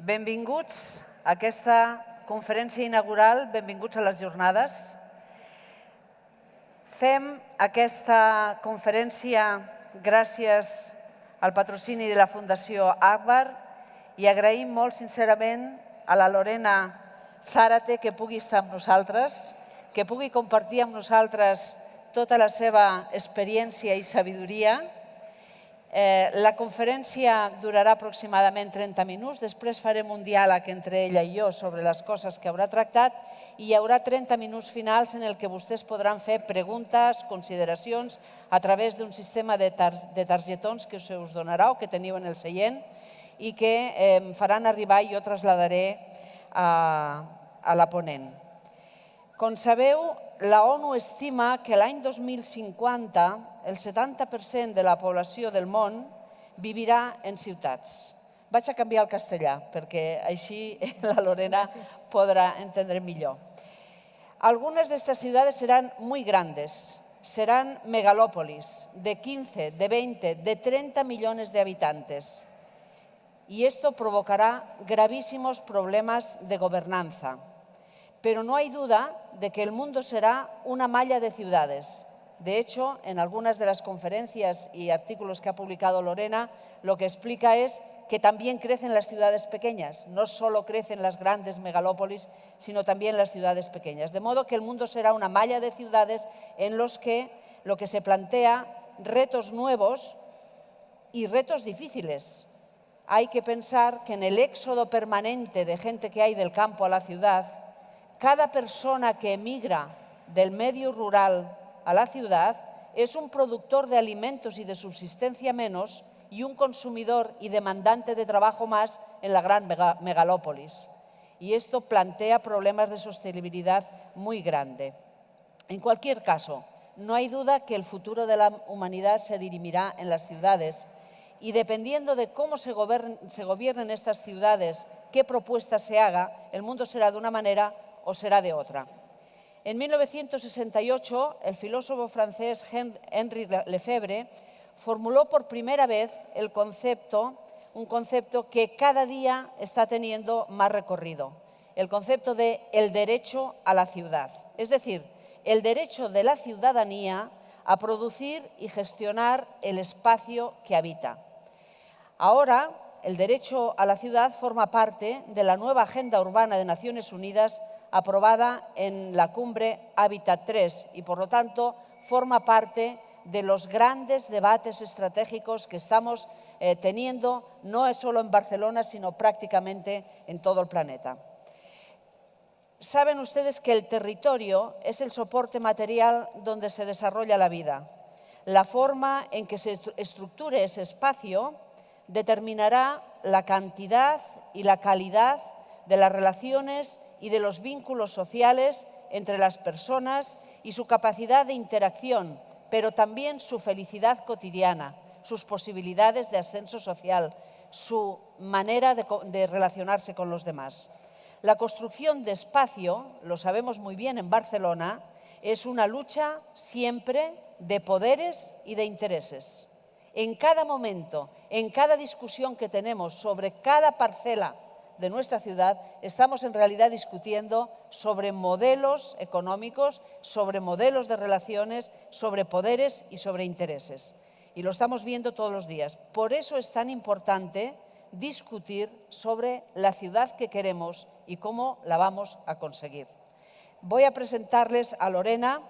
Benvinguts a aquesta conferència inaugural, benvinguts a les jornades. Fem aquesta conferència gràcies al patrocini de la Fundació Agbar i agraïm molt sincerament a la Lorena Zárate que pugui estar amb nosaltres, que pugui compartir amb nosaltres tota la seva experiència i sabidoria. La conferència durarà aproximadament 30 minuts, després farem un diàleg entre ella i jo sobre les coses que haurà tractat i hi haurà 30 minuts finals en què vostès podran fer preguntes, consideracions a través d'un sistema de targetons que se us donarà o que teniu en el seient i que em faran arribar i jo traslladaré a la ponent. Com sabeu, la ONU estima que l'any 2050 el 70% de la població del món vivirà en ciutats. Vaig a canviar el castellà perquè així la Lorena podrà entendre millor. Algunas de estas ciudades serán muy grandes, serán megalópolis de 15, de 20, de 30 millones de habitantes. Y esto provocará gravísimos problemas de gobernanza. Pero no hay duda de que el mundo será una malla de ciudades. De hecho, en algunas de las conferencias y artículos que ha publicado Lorena, lo que explica es que también crecen las ciudades pequeñas. No solo crecen las grandes megalópolis, sino también las ciudades pequeñas. De modo que el mundo será una malla de ciudades en los que lo que se plantea retos nuevos y retos difíciles. Hay que pensar que en el éxodo permanente de gente que hay del campo a la ciudad, cada persona que emigra del medio rural a la ciudad es un productor de alimentos y de subsistencia menos y un consumidor y demandante de trabajo más en la gran megalópolis. Y esto plantea problemas de sostenibilidad muy grande. En cualquier caso, no hay duda que el futuro de la humanidad se dirimirá en las ciudades y dependiendo de cómo se gobiernen estas ciudades, qué propuestas se haga, el mundo será de una manera o será de otra. En 1968, el filósofo francés Henri Lefebvre formuló por primera vez un concepto que cada día está teniendo más recorrido, el concepto de el derecho a la ciudad, es decir, el derecho de la ciudadanía a producir y gestionar el espacio que habita. Ahora, el derecho a la ciudad forma parte de la nueva Agenda Urbana de Naciones Unidas aprobada en la cumbre Hábitat 3 y, por lo tanto, forma parte de los grandes debates estratégicos que estamos teniendo, no solo en Barcelona, sino prácticamente en todo el planeta. Saben ustedes que el territorio es el soporte material donde se desarrolla la vida. La forma en que se estructure ese espacio determinará la cantidad y la calidad de las relaciones y de los vínculos sociales entre las personas y su capacidad de interacción, pero también su felicidad cotidiana, sus posibilidades de ascenso social, su manera de relacionarse con los demás. La construcción de espacio, lo sabemos muy bien en Barcelona, es una lucha siempre de poderes y de intereses. En cada momento, en cada discusión que tenemos sobre cada parcela de nuestra ciudad, estamos en realidad discutiendo sobre modelos económicos, sobre modelos de relaciones, sobre poderes y sobre intereses. Y lo estamos viendo todos los días. Por eso es tan importante discutir sobre la ciudad que queremos y cómo la vamos a conseguir. Voy a presentarles a Lorena.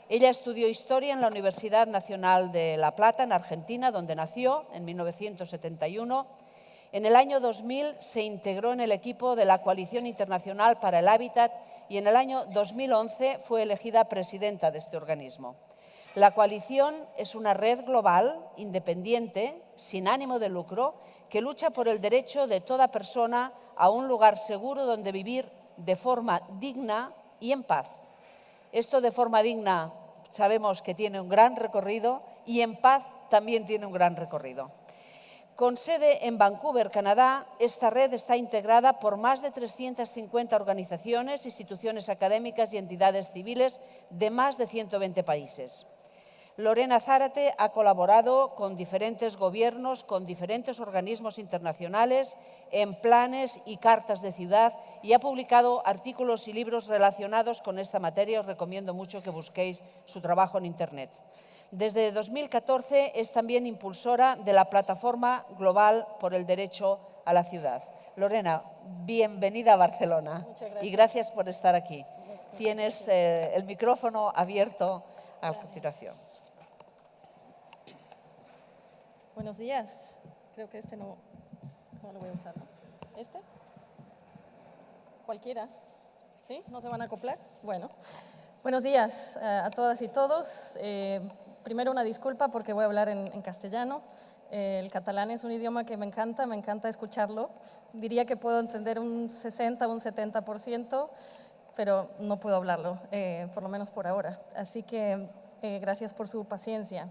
Ella estudió Historia en la Universidad Nacional de La Plata, en Argentina, donde nació en 1971. En el año 2000 se integró en el equipo de la Coalición Internacional para el Hábitat y en el año 2011 fue elegida presidenta de este organismo. La coalición es una red global, independiente, sin ánimo de lucro, que lucha por el derecho de toda persona a un lugar seguro donde vivir de forma digna y en paz. Esto de forma digna sabemos que tiene un gran recorrido y en paz también tiene un gran recorrido. Con sede en Vancouver, Canadá, esta red está integrada por más de 350 organizaciones, instituciones académicas y entidades civiles de más de 120 países. Lorena Zárate ha colaborado con diferentes gobiernos, con diferentes organismos internacionales, en planes y cartas de ciudad y ha publicado artículos y libros relacionados con esta materia. Os recomiendo mucho que busquéis su trabajo en Internet. Desde 2014 es también impulsora de la Plataforma Global por el Derecho a la Ciudad. Lorena, bienvenida a Barcelona y gracias por estar aquí. Tienes el micrófono abierto a continuación. Buenos días. Creo que este no lo voy a usar, ¿no? ¿Este? ¿Cualquiera? ¿Sí? ¿No se van a acoplar? Bueno. Buenos días a todas y todos. Primero una disculpa porque voy a hablar en castellano. El catalán es un idioma que me encanta escucharlo. Diría que puedo entender un 60, un 70%, pero no puedo hablarlo, por lo menos por ahora. Así que gracias por su paciencia.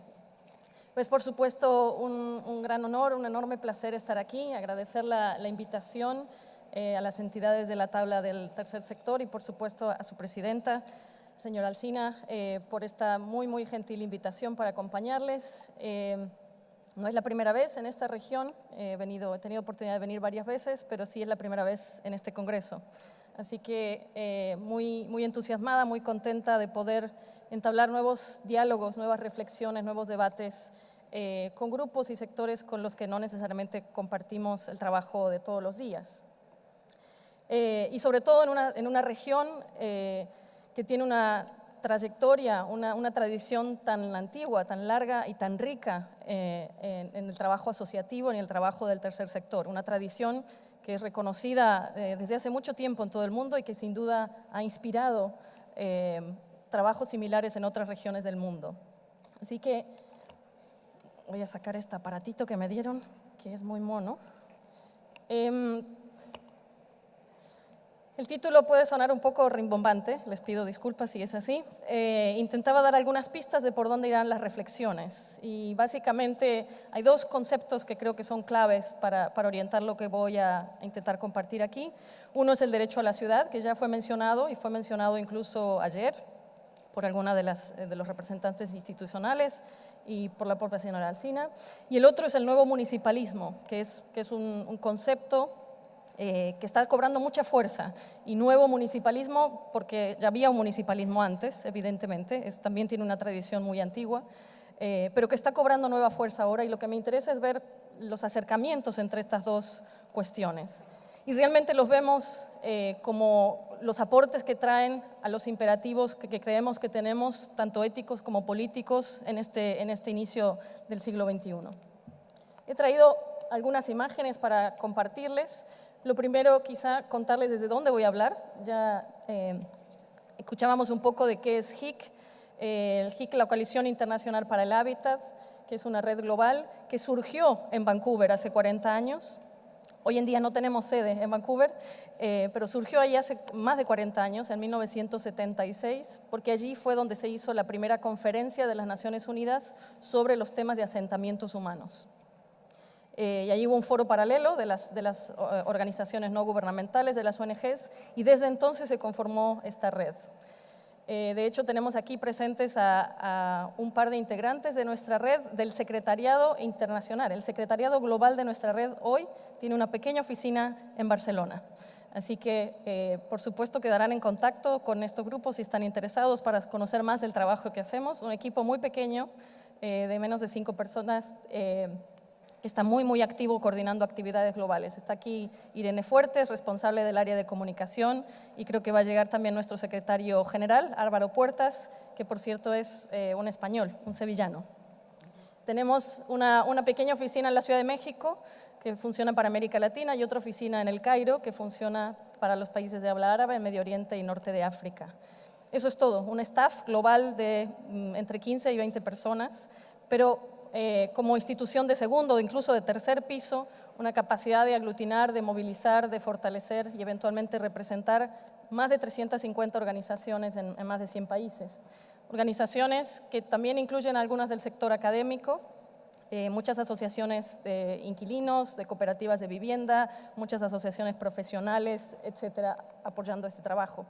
Pues por supuesto un gran honor, un enorme placer estar aquí, agradecer la invitación a las entidades de la tabla del tercer sector y por supuesto a su presidenta, señora Alsina, por esta muy gentil invitación para acompañarles. No es la primera vez en esta región, he tenido oportunidad de venir varias veces, pero sí es la primera vez en este congreso. Así que muy entusiasmada, muy contenta de poder entablar nuevos diálogos, nuevas reflexiones, nuevos debates con grupos y sectores con los que no necesariamente compartimos el trabajo de todos los días. Y sobre todo en una región que tiene una trayectoria, una tradición tan antigua, tan larga y tan rica en el trabajo asociativo y en el trabajo del tercer sector. Una tradición que es reconocida desde hace mucho tiempo en todo el mundo y que sin duda ha inspirado trabajos similares en otras regiones del mundo. Así que voy a sacar este aparatito que me dieron, que es muy mono. El título puede sonar un poco rimbombante, les pido disculpas si es así. Intentaba dar algunas pistas de por dónde irán las reflexiones y básicamente hay dos conceptos que creo que son claves para orientar lo que voy a intentar compartir aquí. Uno es el derecho a la ciudad, que ya fue mencionado y fue mencionado incluso ayer por alguna de los representantes institucionales y por la propia señora Alsina. Y el otro es el nuevo municipalismo, que es un concepto que está cobrando mucha fuerza. Y nuevo municipalismo, porque ya había un municipalismo antes, evidentemente, también tiene una tradición muy antigua, pero que está cobrando nueva fuerza ahora y lo que me interesa es ver los acercamientos entre estas dos cuestiones. Y realmente los vemos como los aportes que traen a los imperativos que creemos que tenemos, tanto éticos como políticos, en este inicio del siglo XXI. He traído algunas imágenes para compartirles. Lo primero, quizá, contarles desde dónde voy a hablar. Ya escuchábamos un poco de qué es HIC. El HIC, la Coalición Internacional para el Hábitat, que es una red global que surgió en Vancouver hace 40 años. Hoy en día no tenemos sede en Vancouver, pero surgió ahí hace más de 40 años, en 1976, porque allí fue donde se hizo la primera conferencia de las Naciones Unidas sobre los temas de asentamientos humanos. Y allí hubo un foro paralelo de las organizaciones no gubernamentales, de las ONGs, y desde entonces se conformó esta red. De hecho, tenemos aquí presentes a un par de integrantes de nuestra red del Secretariado Internacional. El Secretariado Global de nuestra red hoy tiene una pequeña oficina en Barcelona. Así que, por supuesto, quedarán en contacto con estos grupos si están interesados para conocer más del trabajo que hacemos. Un equipo muy pequeño, de menos de 5 personas, que está muy activo coordinando actividades globales. Está aquí Irene Fuertes, responsable del área de comunicación, y creo que va a llegar también nuestro secretario general, Álvaro Puertas, que por cierto es un español, un sevillano. Tenemos una pequeña oficina en la Ciudad de México, que funciona para América Latina, y otra oficina en El Cairo, que funciona para los países de habla árabe, en Medio Oriente y Norte de África. Eso es todo, un staff global de entre 15 y 20 personas, pero como institución de segundo o incluso de tercer piso, una capacidad de aglutinar, de movilizar, de fortalecer y eventualmente representar más de 350 organizaciones en más de 100 países. Organizaciones que también incluyen algunas del sector académico, muchas asociaciones de inquilinos, de cooperativas de vivienda, muchas asociaciones profesionales, etcétera, apoyando este trabajo.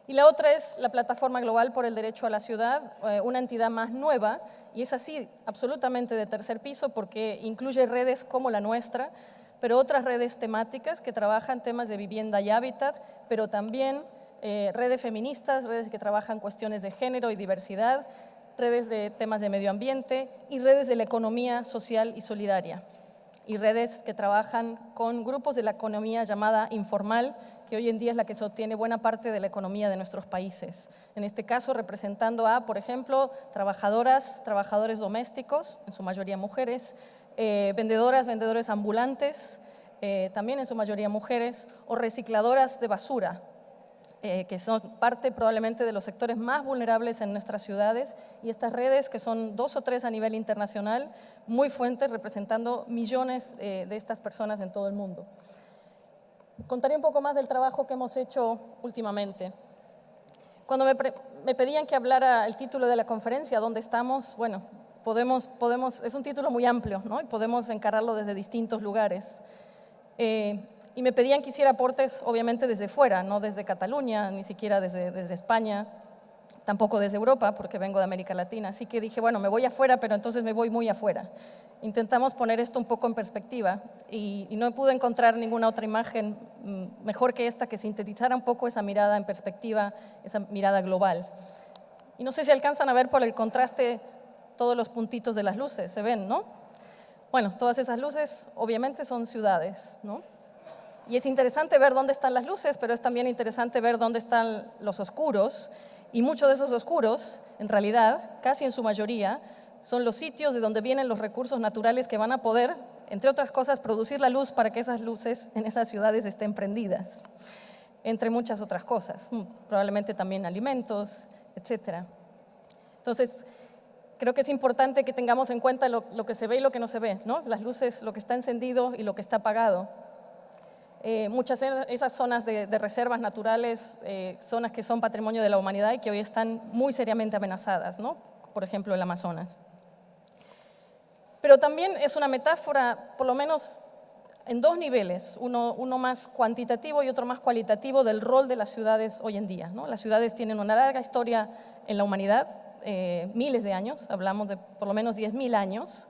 Y la otra es la Plataforma Global por el Derecho a la Ciudad, una entidad más nueva, y es así, absolutamente de tercer piso, porque incluye redes como la nuestra, pero otras redes temáticas que trabajan temas de vivienda y hábitat, pero también redes feministas, redes que trabajan cuestiones de género y diversidad, redes de temas de medio ambiente y redes de la economía social y solidaria. Y redes que trabajan con grupos de la economía llamada informal, que hoy en día es la que sostiene buena parte de la economía de nuestros países. En este caso, representando a, por ejemplo, trabajadoras, trabajadores domésticos, en su mayoría mujeres, vendedoras, vendedores ambulantes, también en su mayoría mujeres, o recicladoras de basura, que son parte probablemente de los sectores más vulnerables en nuestras ciudades, y estas redes, que son 2 o 3 a nivel internacional, muy fuertes, representando millones de estas personas en todo el mundo. Contaré un poco más del trabajo que hemos hecho últimamente. Cuando me pedían que hablara el título de la conferencia, ¿dónde estamos? Bueno, es un título muy amplio, ¿no? Y podemos encararlo desde distintos lugares. Y me pedían que hiciera aportes, obviamente, desde fuera, no desde Cataluña, ni siquiera desde España, tampoco desde Europa, porque vengo de América Latina. Así que dije, bueno, me voy afuera, pero entonces me voy muy afuera. Intentamos poner esto un poco en perspectiva y no pude encontrar ninguna otra imagen mejor que esta, que sintetizara un poco esa mirada en perspectiva, esa mirada global. Y no sé si alcanzan a ver por el contraste todos los puntitos de las luces, se ven, ¿no? Bueno, todas esas luces obviamente son ciudades, ¿no? Y es interesante ver dónde están las luces, pero es también interesante ver dónde están los oscuros. Y muchos de esos oscuros, en realidad, casi en su mayoría, son los sitios de donde vienen los recursos naturales que van a poder, entre otras cosas, producir la luz para que esas luces en esas ciudades estén prendidas, entre muchas otras cosas, probablemente también alimentos, etc. Entonces, creo que es importante que tengamos en cuenta lo que se ve y lo que no se ve, ¿no? Las luces, lo que está encendido y lo que está apagado. Muchas de esas zonas de reservas naturales, zonas que son patrimonio de la humanidad y que hoy están muy seriamente amenazadas, ¿no? Por ejemplo, el Amazonas. Pero también es una metáfora, por lo menos en 2 niveles, uno más cuantitativo y otro más cualitativo del rol de las ciudades hoy en día, ¿no? Las ciudades tienen una larga historia en la humanidad, miles de años, hablamos de por lo menos 10.000 años.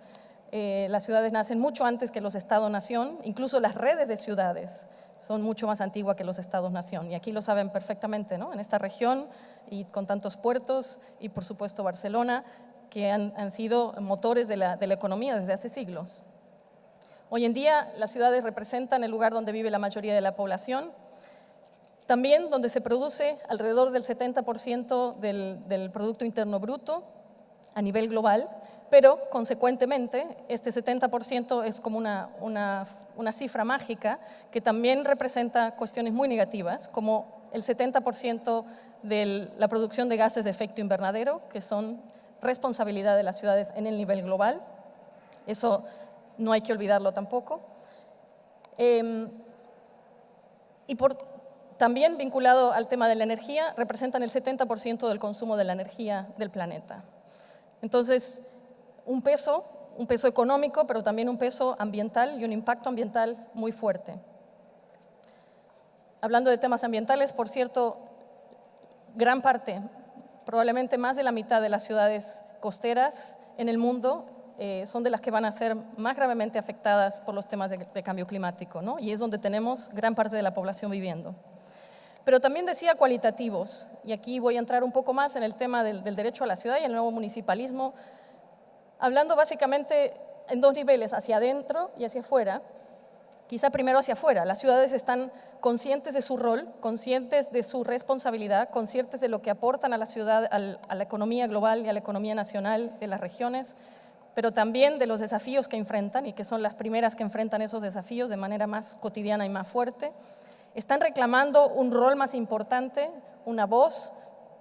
Las ciudades nacen mucho antes que los estados-nación, incluso las redes de ciudades son mucho más antiguas que los estados-nación, y aquí lo saben perfectamente, ¿no? En esta región, y con tantos puertos, y por supuesto Barcelona, que han sido motores de la economía desde hace siglos. Hoy en día las ciudades representan el lugar donde vive la mayoría de la población, también donde se produce alrededor del 70% del Producto Interno Bruto a nivel global, pero consecuentemente este 70% es como una cifra mágica que también representa cuestiones muy negativas, como el 70% de la producción de gases de efecto invernadero, que son responsabilidad de las ciudades en el nivel global. Eso no hay que olvidarlo tampoco. También vinculado al tema de la energía, representan el 70% del consumo de la energía del planeta. Entonces, un peso económico, pero también un peso ambiental y un impacto ambiental muy fuerte. Hablando de temas ambientales, por cierto, gran parte, probablemente más de la mitad de las ciudades costeras en el mundo son de las que van a ser más gravemente afectadas por los temas de cambio climático, ¿no? Y es donde tenemos gran parte de la población viviendo. Pero también decía cualitativos, y aquí voy a entrar un poco más en el tema del derecho a la ciudad y el nuevo municipalismo, hablando básicamente en 2 niveles, hacia adentro y hacia afuera. Quizá primero hacia afuera. Las ciudades están conscientes de su rol, conscientes de su responsabilidad, conscientes de lo que aportan a la ciudad, a la economía global y a la economía nacional de las regiones, pero también de los desafíos que enfrentan, y que son las primeras que enfrentan esos desafíos de manera más cotidiana y más fuerte. Están reclamando un rol más importante, una voz,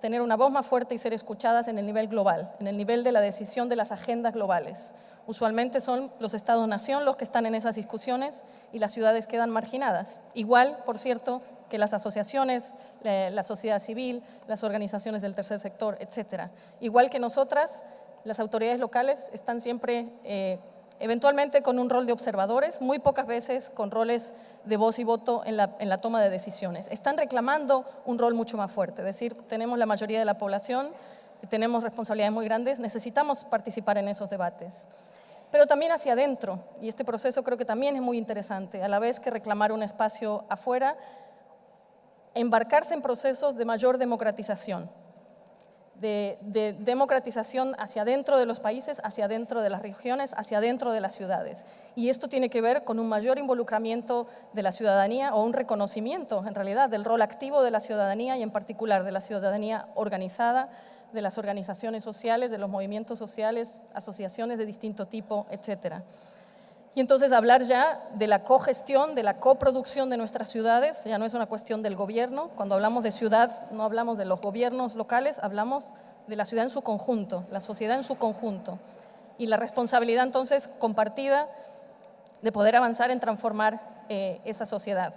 tener una voz más fuerte y ser escuchadas en el nivel global, en el nivel de la decisión de las agendas globales. Usualmente son los estados-nación los que están en esas discusiones y las ciudades quedan marginadas. Igual, por cierto, que las asociaciones, la sociedad civil, las organizaciones del tercer sector, etc. Igual que nosotras, las autoridades locales están siempre eventualmente con un rol de observadores, muy pocas veces con roles de voz y voto en la toma de decisiones. Están reclamando un rol mucho más fuerte, es decir, tenemos la mayoría de la población, tenemos responsabilidades muy grandes, necesitamos participar en esos debates. Pero también hacia adentro, y este proceso creo que también es muy interesante, a la vez que reclamar un espacio afuera, embarcarse en procesos de mayor democratización, de democratización hacia adentro de los países, hacia adentro de las regiones, hacia adentro de las ciudades. Y esto tiene que ver con un mayor involucramiento de la ciudadanía o un reconocimiento, en realidad, del rol activo de la ciudadanía y en particular de la ciudadanía organizada, de las organizaciones sociales, de los movimientos sociales, asociaciones de distinto tipo, etcétera. Y entonces hablar ya de la cogestión, de la coproducción de nuestras ciudades, ya no es una cuestión del gobierno. Cuando hablamos de ciudad no hablamos de los gobiernos locales, hablamos de la ciudad en su conjunto, la sociedad en su conjunto. Y la responsabilidad entonces compartida de poder avanzar en transformar esa sociedad.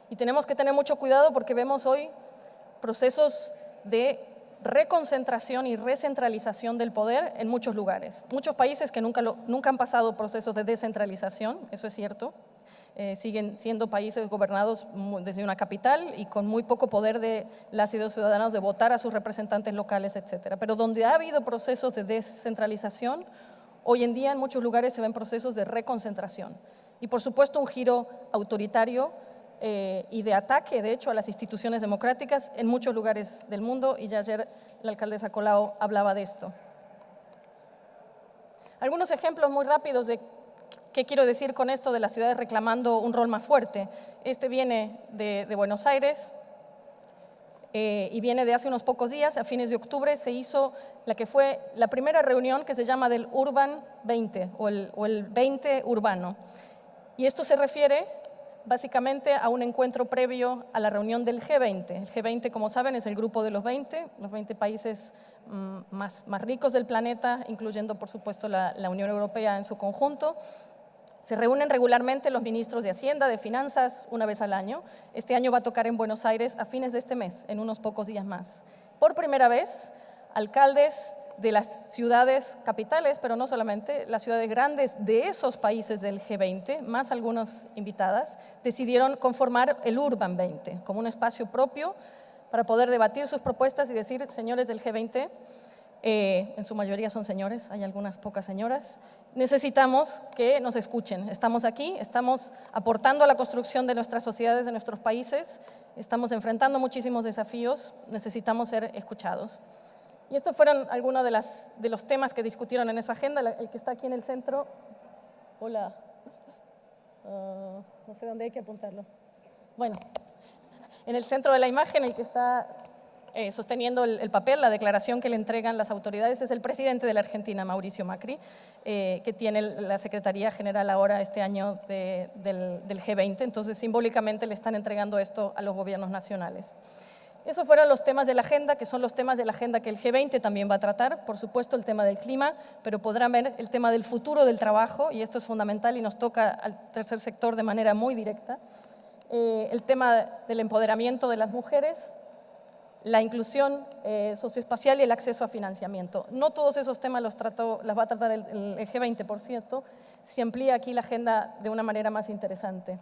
Y tenemos que tener mucho cuidado porque vemos hoy procesos de reconcentración y recentralización del poder en muchos lugares. Muchos países que nunca han pasado procesos de descentralización, eso es cierto, siguen siendo países gobernados desde una capital y con muy poco poder de las y los ciudadanos de votar a sus representantes locales, etcétera. Pero donde ha habido procesos de descentralización, hoy en día en muchos lugares se ven procesos de reconcentración. Y por supuesto un giro autoritario y de ataque, de hecho, a las instituciones democráticas en muchos lugares del mundo, y ya ayer la alcaldesa Colau hablaba de esto. Algunos ejemplos muy rápidos de qué quiero decir con esto de las ciudades reclamando un rol más fuerte. Este viene de Buenos Aires y viene de hace unos pocos días. A fines de octubre se hizo la que fue la primera reunión que se llama del Urban 20 o el 20 urbano. Y esto se refiere básicamente a un encuentro previo a la reunión del G20. El G20, como saben, es el grupo de los 20 países más ricos del planeta, incluyendo, por supuesto, la Unión Europea en su conjunto. Se reúnen regularmente los ministros de Hacienda, de Finanzas, una vez al año. Este año va a tocar en Buenos Aires a fines de este mes, en unos pocos días más. Por primera vez, alcaldes de las ciudades capitales, pero no solamente, las ciudades grandes de esos países del G20, más algunas invitadas, decidieron conformar el Urban 20 como un espacio propio para poder debatir sus propuestas y decir, señores del G20, en su mayoría son señores, hay algunas pocas señoras, necesitamos que nos escuchen. Estamos aquí, estamos aportando a la construcción de nuestras sociedades, de nuestros países, estamos enfrentando muchísimos desafíos, necesitamos ser escuchados. Y estos fueron algunos de los temas que discutieron en esa agenda. El que está aquí en el centro, hola, no sé dónde hay que apuntarlo. Bueno, en el centro de la imagen, el que está sosteniendo el papel, la declaración que le entregan las autoridades, es el presidente de la Argentina, Mauricio Macri, que tiene la Secretaría General ahora este año del G20. Entonces, simbólicamente le están entregando esto a los gobiernos nacionales. Esos fueron los temas de la agenda, que son los temas de la agenda que el G20 también va a tratar. Por supuesto, el tema del clima, pero podrán ver el tema del futuro del trabajo, y esto es fundamental y nos toca al tercer sector de manera muy directa. El tema del empoderamiento de las mujeres, la inclusión socioespacial y el acceso a financiamiento. No todos esos temas las va a tratar el G20, por cierto. Se amplía aquí la agenda de una manera más interesante.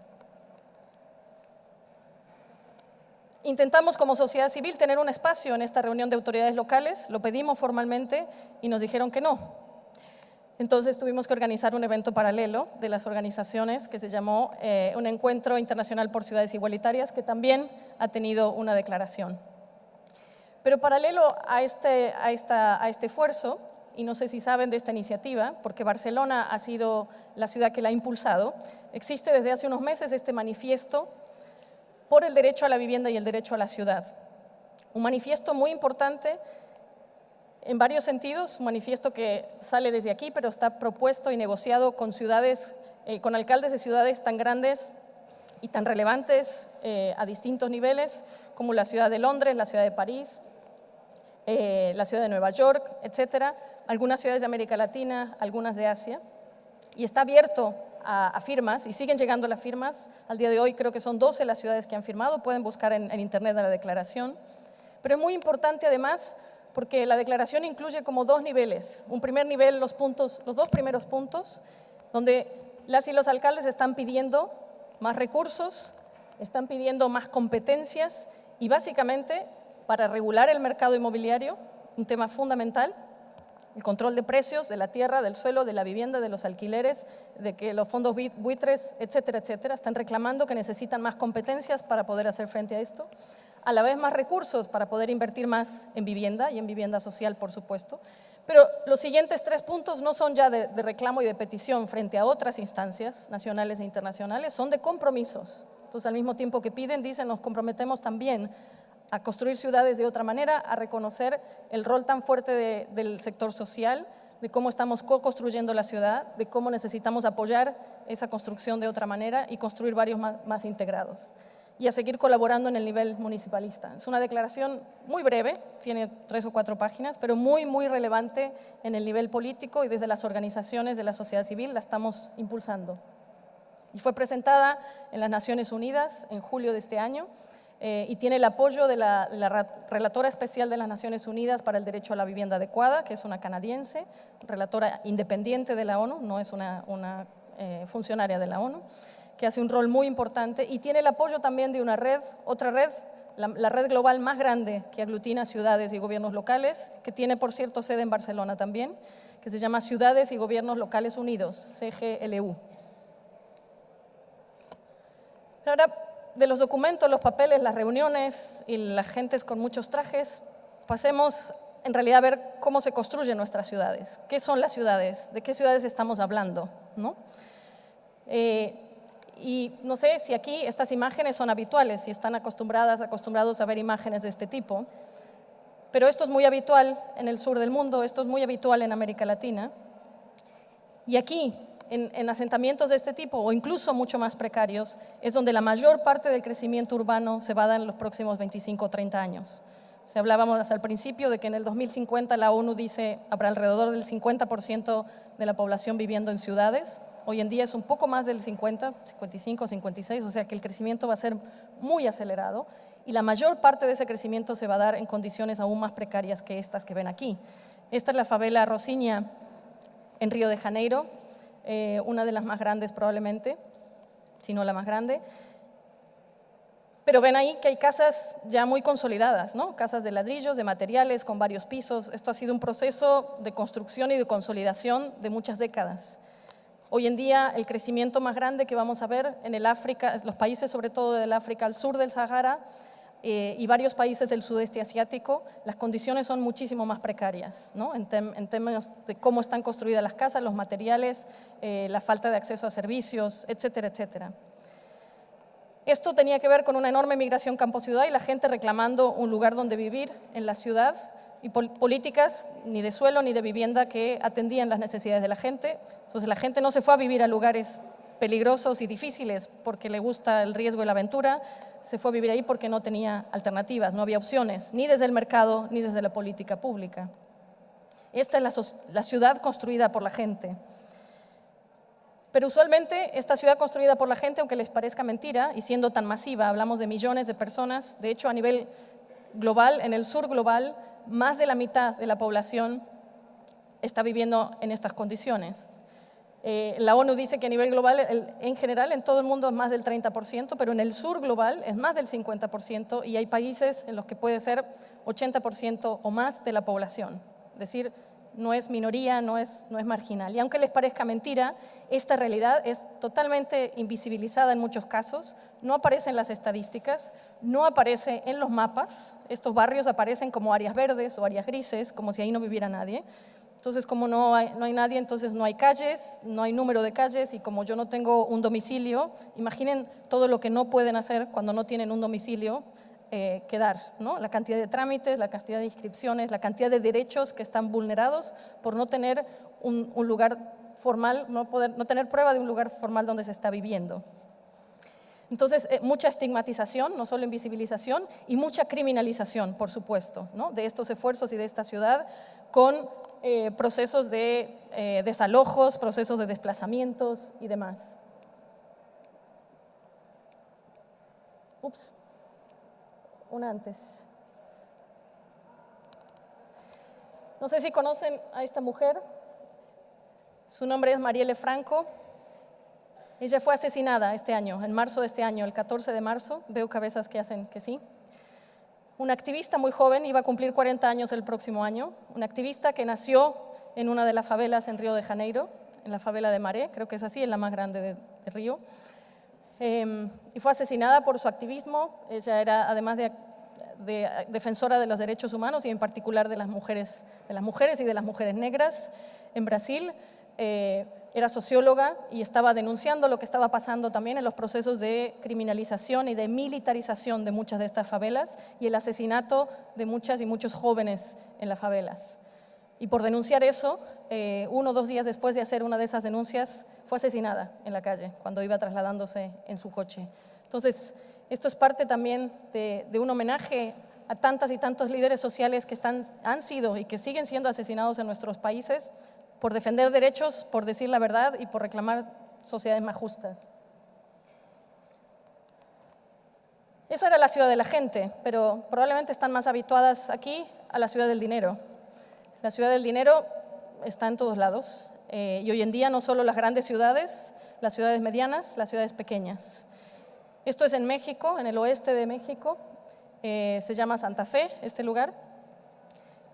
Intentamos como sociedad civil tener un espacio en esta reunión de autoridades locales, lo pedimos formalmente y nos dijeron que no. Entonces tuvimos que organizar un evento paralelo de las organizaciones que se llamó un Encuentro Internacional por Ciudades Igualitarias, que también ha tenido una declaración. Pero paralelo a este esfuerzo, y no sé si saben de esta iniciativa, porque Barcelona ha sido la ciudad que la ha impulsado, existe desde hace unos meses este manifiesto por el derecho a la vivienda y el derecho a la ciudad. Un manifiesto muy importante en varios sentidos, un manifiesto que sale desde aquí, pero está propuesto y negociado con ciudades, con alcaldes de ciudades tan grandes y tan relevantes a distintos niveles, como la ciudad de Londres, la ciudad de París, la ciudad de Nueva York, etcétera, algunas ciudades de América Latina, algunas de Asia, y está abierto a firmas, y siguen llegando las firmas. Al día de hoy creo que son 12 las ciudades que han firmado, pueden buscar en internet la declaración. Pero es muy importante además porque la declaración incluye como dos niveles. Un primer nivel, los dos primeros puntos, donde las y los alcaldes están pidiendo más recursos, están pidiendo más competencias y básicamente para regular el mercado inmobiliario, un tema fundamental, el control de precios de la tierra, del suelo, de la vivienda, de los alquileres, de que los fondos buitres, etcétera, etcétera, están reclamando que necesitan más competencias para poder hacer frente a esto. A la vez más recursos para poder invertir más en vivienda y en vivienda social, por supuesto. Pero los siguientes 3 puntos no son ya de reclamo y de petición frente a otras instancias nacionales e internacionales, son de compromisos. Entonces, al mismo tiempo que piden, dicen, nos comprometemos también a construir ciudades de otra manera, a reconocer el rol tan fuerte del sector social, de cómo estamos co-construyendo la ciudad, de cómo necesitamos apoyar esa construcción de otra manera y construir barrios más integrados. Y a seguir colaborando en el nivel municipalista. Es una declaración muy breve, tiene 3 o 4 páginas, pero muy, muy relevante en el nivel político y desde las organizaciones de la sociedad civil la estamos impulsando. Y fue presentada en las Naciones Unidas en julio de este año y tiene el apoyo de la relatora especial de las Naciones Unidas para el derecho a la vivienda adecuada, que es una canadiense, relatora independiente de la ONU, no es una funcionaria de la ONU, que hace un rol muy importante, y tiene el apoyo también de una red, otra red, la red global más grande que aglutina ciudades y gobiernos locales, que tiene, por cierto, sede en Barcelona también, que se llama Ciudades y Gobiernos Locales Unidos, CGLU. Pero ahora, de los documentos, los papeles, las reuniones y las gentes con muchos trajes, pasemos en realidad a ver cómo se construyen nuestras ciudades. ¿Qué son las ciudades? ¿De qué ciudades estamos hablando? ¿No? Y no sé si aquí estas imágenes son habituales, si están acostumbrados a ver imágenes de este tipo, pero esto es muy habitual en el sur del mundo, esto es muy habitual en América Latina. Y aquí, en asentamientos de este tipo, o incluso mucho más precarios, es donde la mayor parte del crecimiento urbano se va a dar en los próximos 25 o 30 años. Se hablábamos al principio de que en el 2050 la ONU dice habrá alrededor del 50% de la población viviendo en ciudades. Hoy en día es un poco más del 50, 55, 56, o sea que el crecimiento va a ser muy acelerado y la mayor parte de ese crecimiento se va a dar en condiciones aún más precarias que estas que ven aquí. Esta es la favela Rocinha en Río de Janeiro, una de las más grandes probablemente, si no la más grande. Pero ven ahí que hay casas ya muy consolidadas, ¿no? Casas de ladrillos, de materiales, con varios pisos. Esto ha sido un proceso de construcción y de consolidación de muchas décadas. Hoy en día el crecimiento más grande que vamos a ver en el África, los países sobre todo del África al sur del Sahara y varios países del sudeste asiático, las condiciones son muchísimo más precarias, ¿no? En términos de cómo están construidas las casas, los materiales, la falta de acceso a servicios, etcétera, etcétera. Esto tenía que ver con una enorme migración campo-ciudad y la gente reclamando un lugar donde vivir en la ciudad y políticas ni de suelo ni de vivienda que atendían las necesidades de la gente. Entonces la gente no se fue a vivir a lugares peligrosos y difíciles porque le gusta el riesgo y la aventura, se fue a vivir ahí porque no tenía alternativas, no había opciones, ni desde el mercado ni desde la política pública. Esta es la ciudad construida por la gente. Pero usualmente esta ciudad construida por la gente, aunque les parezca mentira, y siendo tan masiva, hablamos de millones de personas, de hecho a nivel global, en el sur global, más de la mitad de la población está viviendo en estas condiciones. La ONU dice que a nivel global, en general, en todo el mundo es más del 30%, pero en el sur global es más del 50% y hay países en los que puede ser 80% o más de la población. Es decir, no es minoría, no es marginal. Y aunque les parezca mentira, esta realidad es totalmente invisibilizada en muchos casos, no aparece en las estadísticas, no aparece en los mapas. Estos barrios aparecen como áreas verdes o áreas grises, como si ahí no viviera nadie. Entonces, como no hay nadie, entonces no hay calles, no hay número de calles, y como yo no tengo un domicilio, imaginen todo lo que no pueden hacer cuando no tienen un domicilio que dar, ¿no? La cantidad de trámites, la cantidad de inscripciones, la cantidad de derechos que están vulnerados por no tener un lugar formal, no tener prueba de un lugar formal donde se está viviendo. Entonces, mucha estigmatización, no solo invisibilización, y mucha criminalización, por supuesto, ¿no? De estos esfuerzos y de esta ciudad con procesos de desalojos, procesos de desplazamientos y demás. Una antes. No sé si conocen a esta mujer. Su nombre es Marielle Franco. Ella fue asesinada este año, en marzo de este año, el 14 de marzo. Veo cabezas que hacen que sí. Una activista muy joven, iba a cumplir 40 años el próximo año. Una activista que nació en una de las favelas en Río de Janeiro, en la favela de Maré, creo que es así, es la más grande de Río. Y fue asesinada por su activismo. Ella era, además de defensora de los derechos humanos y en particular de las mujeres y de las mujeres negras en Brasil. Era socióloga y estaba denunciando lo que estaba pasando también en los procesos de criminalización y de militarización de muchas de estas favelas y el asesinato de muchas y muchos jóvenes en las favelas. Y por denunciar eso, 1 o 2 días después de hacer una de esas denuncias, fue asesinada en la calle cuando iba trasladándose en su coche. Entonces, esto es parte también de un homenaje a tantas y tantos líderes sociales que han sido y que siguen siendo asesinados en nuestros países por defender derechos, por decir la verdad y por reclamar sociedades más justas. Esa era la ciudad de la gente, pero probablemente están más habituadas aquí a la ciudad del dinero. La ciudad del dinero está en todos lados y hoy en día no solo las grandes ciudades, las ciudades medianas, las ciudades pequeñas. Esto es en México, en el oeste de México, se llama Santa Fe, este lugar,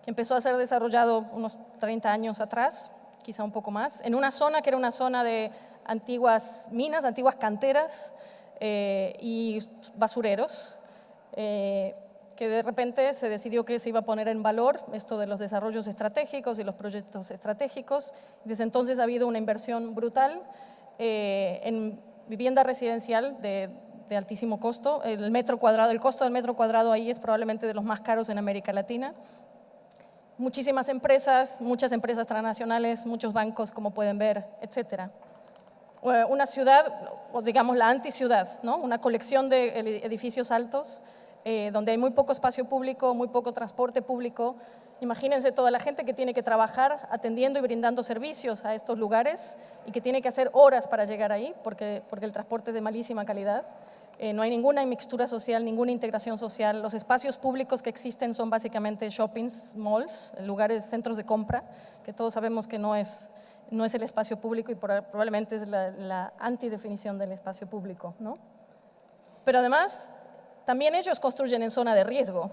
que empezó a ser desarrollado unos 30 años atrás, quizá un poco más, en una zona que era una zona de antiguas minas, antiguas canteras y basureros, que de repente se decidió que se iba a poner en valor esto de los desarrollos estratégicos y los proyectos estratégicos. Desde entonces ha habido una inversión brutal en vivienda residencial de altísimo costo. El costo del metro cuadrado ahí es probablemente de los más caros en América Latina. Muchísimas empresas, muchas empresas transnacionales, muchos bancos, como pueden ver, etcétera. Una ciudad, o digamos la anticiudad, ¿no? Una colección de edificios altos donde hay muy poco espacio público, muy poco transporte público. Imagínense toda la gente que tiene que trabajar atendiendo y brindando servicios a estos lugares y que tiene que hacer horas para llegar ahí porque el transporte es de malísima calidad. No hay ninguna mixtura social, ninguna integración social. Los espacios públicos que existen son básicamente shoppings, malls, lugares, centros de compra, que todos sabemos que no es el espacio público y probablemente es la antidefinición del espacio público, ¿no? Pero además, también ellos construyen en zona de riesgo.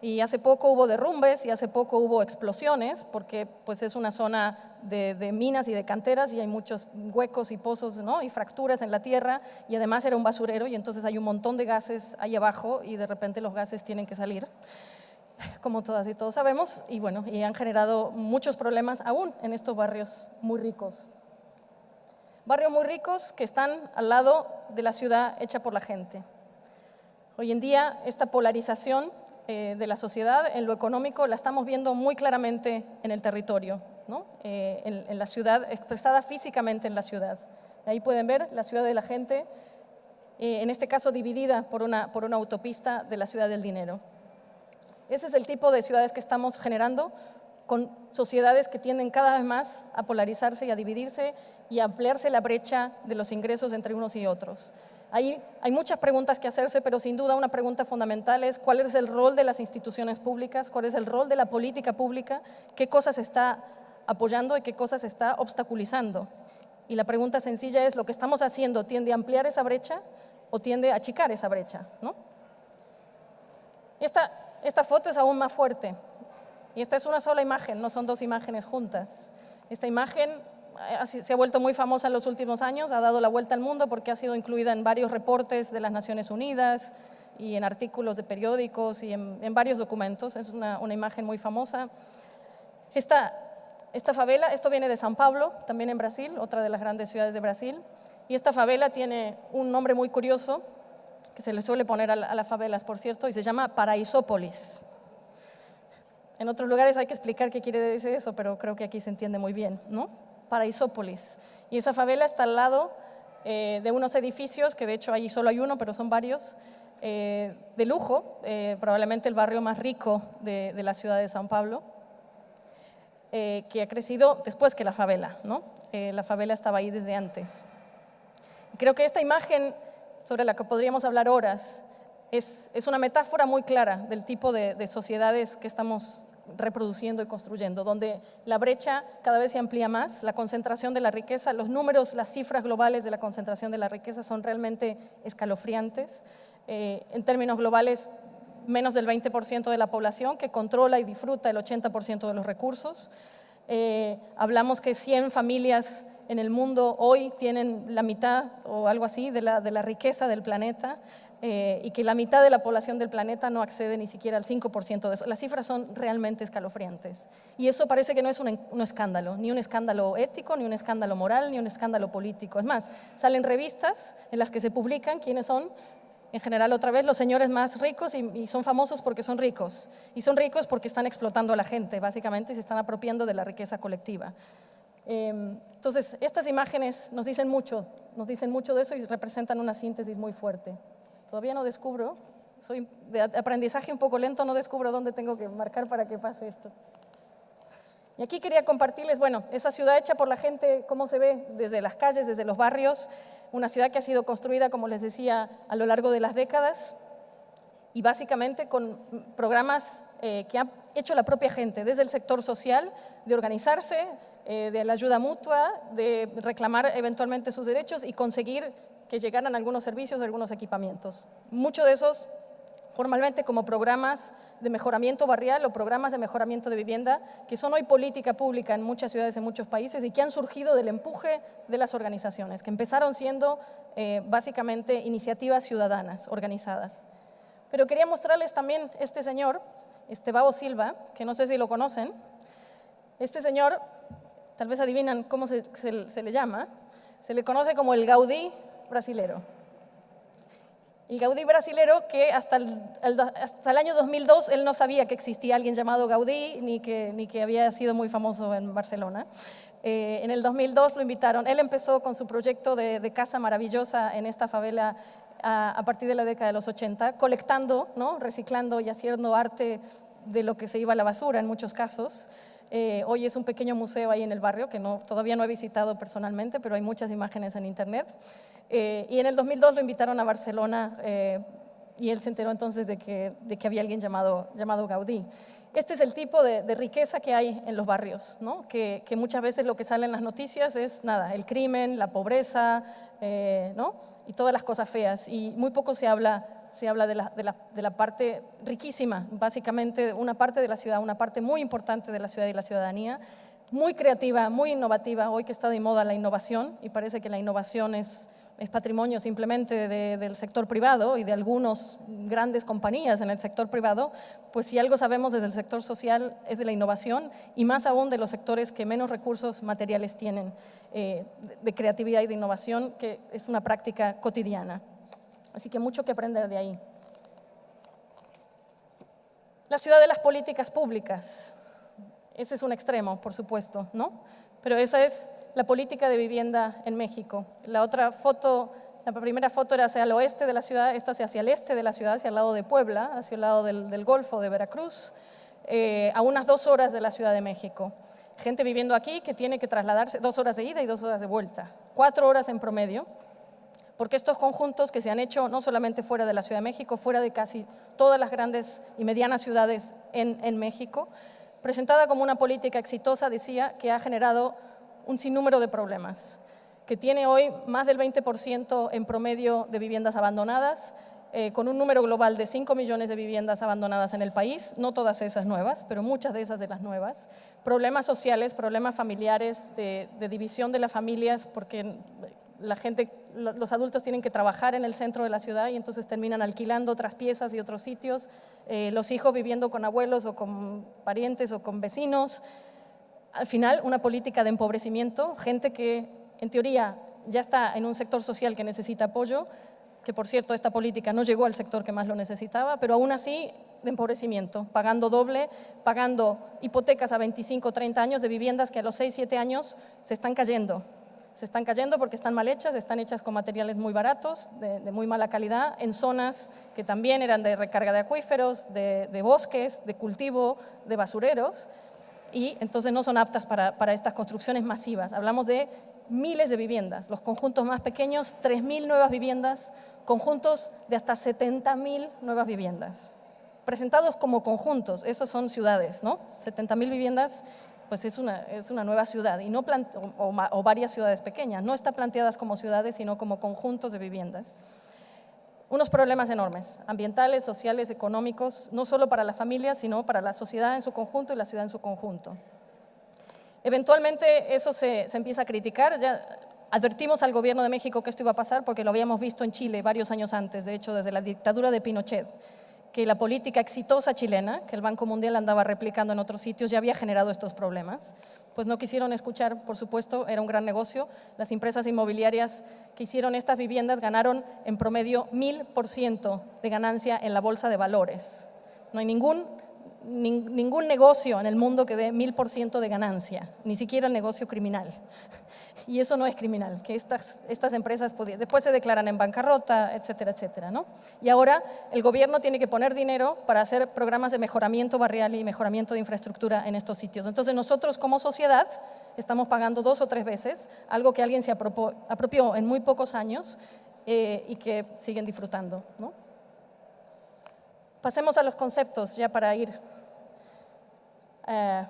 Y hace poco hubo derrumbes y hace poco hubo explosiones porque pues, es una zona de minas y de canteras y hay muchos huecos y pozos, ¿no? Y fracturas en la tierra y además era un basurero y entonces hay un montón de gases ahí abajo y de repente los gases tienen que salir, como todas y todos sabemos, y bueno, y han generado muchos problemas aún en estos barrios muy ricos. Barrios muy ricos que están al lado de la ciudad hecha por la gente. Hoy en día esta polarización de la sociedad en lo económico la estamos viendo muy claramente en el territorio, ¿no? En la ciudad, expresada físicamente en la ciudad. Ahí pueden ver la ciudad de la gente, en este caso dividida por una autopista de la ciudad del dinero. Ese es el tipo de ciudades que estamos generando con sociedades que tienden cada vez más a polarizarse y a dividirse y a ampliarse la brecha de los ingresos entre unos y otros. Ahí hay muchas preguntas que hacerse, pero sin duda una pregunta fundamental es cuál es el rol de las instituciones públicas, cuál es el rol de la política pública, qué cosas está apoyando y qué cosas está obstaculizando. Y la pregunta sencilla es, ¿lo que estamos haciendo tiende a ampliar esa brecha o tiende a achicar esa brecha, ¿no? Esta foto es aún más fuerte. Y esta es una sola imagen, no son 2 imágenes juntas. Esta imagen se ha vuelto muy famosa en los últimos años, ha dado la vuelta al mundo porque ha sido incluida en varios reportes de las Naciones Unidas y en artículos de periódicos y en varios documentos. Es una imagen muy famosa. Esta favela, esto viene de São Paulo, también en Brasil, otra de las grandes ciudades de Brasil. Y esta favela tiene un nombre muy curioso, que se le suele poner a las favelas, por cierto, y se llama Paraisópolis. En otros lugares hay que explicar qué quiere decir eso, pero creo que aquí se entiende muy bien, ¿no? Paraisópolis. Y esa favela está al lado de unos edificios, que de hecho allí solo hay uno, pero son varios, de lujo, probablemente el barrio más rico de la ciudad de São Paulo, que ha crecido después que la favela, ¿no? La favela estaba ahí desde antes. Creo que esta imagen, sobre la que podríamos hablar horas, es una metáfora muy clara del tipo de sociedades que estamos reproduciendo y construyendo, donde la brecha cada vez se amplía más, la concentración de la riqueza, los números, las cifras globales de la concentración de la riqueza son realmente escalofriantes. En términos globales, menos del 20% de la población que controla y disfruta el 80% de los recursos. Hablamos que 100 familias en el mundo hoy tienen la mitad o algo así de la riqueza del planeta. Y que la mitad de la población del planeta no accede ni siquiera al 5% de eso. Las cifras son realmente escalofriantes. Y eso parece que no es un escándalo, ni un escándalo ético, ni un escándalo moral, ni un escándalo político. Es más, salen revistas en las que se publican quiénes son, en general, otra vez, los señores más ricos y son famosos porque son ricos. Y son ricos porque están explotando a la gente, básicamente, y se están apropiando de la riqueza colectiva. Entonces, estas imágenes nos dicen mucho de eso y representan una síntesis muy fuerte. Todavía no descubro, soy de aprendizaje un poco lento, no descubro dónde tengo que marcar para que pase esto. Y aquí quería compartirles, bueno, esa ciudad hecha por la gente, cómo se ve desde las calles, desde los barrios, una ciudad que ha sido construida, como les decía, a lo largo de las décadas y básicamente con programas que ha hecho la propia gente, desde el sector social, de organizarse, de la ayuda mutua, de reclamar eventualmente sus derechos y conseguir que llegaran algunos servicios, algunos equipamientos. Muchos de esos formalmente como programas de mejoramiento barrial o programas de mejoramiento de vivienda, que son hoy política pública en muchas ciudades, en muchos países, y que han surgido del empuje de las organizaciones, que empezaron siendo básicamente iniciativas ciudadanas organizadas. Pero quería mostrarles también este señor, Estevão Silva, que no sé si lo conocen. Este señor, tal vez adivinan cómo se le llama, se le conoce como el Gaudí brasilero. El Gaudí brasilero que hasta el año 2002 él no sabía que existía alguien llamado Gaudí ni que había sido muy famoso en Barcelona. En el 2002 lo invitaron. Él empezó con su proyecto de casa maravillosa en esta favela a partir de la década de los 80, colectando, ¿no?, reciclando y haciendo arte de lo que se iba a la basura en muchos casos. Hoy es un pequeño museo ahí en el barrio que todavía no he visitado personalmente, pero hay muchas imágenes en internet. Y en el 2002 lo invitaron a Barcelona y él se enteró entonces de que había alguien llamado Gaudí. Este es el tipo de riqueza que hay en los barrios, ¿no? Que muchas veces lo que sale en las noticias es nada, el crimen, la pobreza, ¿no?, y todas las cosas feas. Y muy poco se habla de la parte riquísima, básicamente una parte de la ciudad, una parte muy importante de la ciudad y la ciudadanía, muy creativa, muy innovativa, hoy que está de moda la innovación, y parece que la innovación es patrimonio simplemente del sector privado y de algunas grandes compañías en el sector privado, pues si algo sabemos desde el sector social es de la innovación y más aún de los sectores que menos recursos materiales tienen de creatividad y de innovación, que es una práctica cotidiana. Así que mucho que aprender de ahí. La ciudad de las políticas públicas. Ese es un extremo, por supuesto, ¿no? Pero esa es la política de vivienda en México. La primera foto era hacia el oeste de la ciudad, esta hacia el este de la ciudad, hacia el lado de Puebla, hacia el lado del Golfo de Veracruz, a unas 2 horas de la Ciudad de México. Gente viviendo aquí que tiene que trasladarse 2 horas de ida y 2 horas de vuelta, 4 horas en promedio, porque estos conjuntos que se han hecho no solamente fuera de la Ciudad de México, fuera de casi todas las grandes y medianas ciudades en México, presentada como una política exitosa, decía que ha generado un sinnúmero de problemas, que tiene hoy más del 20% en promedio de viviendas abandonadas, con un número global de 5 millones de viviendas abandonadas en el país, no todas esas nuevas, pero muchas de esas de las nuevas, problemas sociales, problemas familiares, de división de las familias, porque los adultos tienen que trabajar en el centro de la ciudad y entonces terminan alquilando otras piezas y otros sitios, los hijos viviendo con abuelos o con parientes o con vecinos. Al final, una política de empobrecimiento, gente que en teoría ya está en un sector social que necesita apoyo, que por cierto esta política no llegó al sector que más lo necesitaba, pero aún así de empobrecimiento, pagando doble, pagando hipotecas a 25 o 30 años de viviendas que a los 6 o 7 años se están cayendo. Se están cayendo porque están mal hechas, están hechas con materiales muy baratos, de muy mala calidad, en zonas que también eran de recarga de acuíferos, de bosques, de cultivo, de basureros, y entonces no son aptas para estas construcciones masivas. Hablamos de miles de viviendas, los conjuntos más pequeños, 3.000 nuevas viviendas, conjuntos de hasta 70.000 nuevas viviendas. presentados como conjuntos. Esas son ciudades, ¿no? 70.000 viviendas, pues es una nueva ciudad, y no o varias ciudades pequeñas. No están planteadas como ciudades, sino como conjuntos de viviendas. Unos problemas enormes, ambientales, sociales, económicos, no solo para las familias, sino para la sociedad en su conjunto y la ciudad en su conjunto. Eventualmente eso se empieza a criticar. Ya advertimos al gobierno de México que esto iba a pasar porque lo habíamos visto en Chile varios años antes, de hecho desde la dictadura de Pinochet, que la política exitosa chilena, que el Banco Mundial andaba replicando en otros sitios, ya había generado estos problemas. Pues no quisieron escuchar, por supuesto, era un gran negocio. Las empresas inmobiliarias que hicieron estas viviendas ganaron en promedio 1000% de ganancia en la bolsa de valores. No hay ningún negocio en el mundo que dé 1000% de ganancia, ni siquiera el negocio criminal. Y eso no es criminal, que estas empresas después se declaran en bancarrota, etcétera, etcétera, ¿no? Y ahora el gobierno tiene que poner dinero para hacer programas de mejoramiento barrial y mejoramiento de infraestructura en estos sitios. Entonces nosotros como sociedad estamos pagando 2 o 3 veces algo que alguien se apropió en muy pocos años y que siguen disfrutando, ¿no? Pasemos a los conceptos ya para ir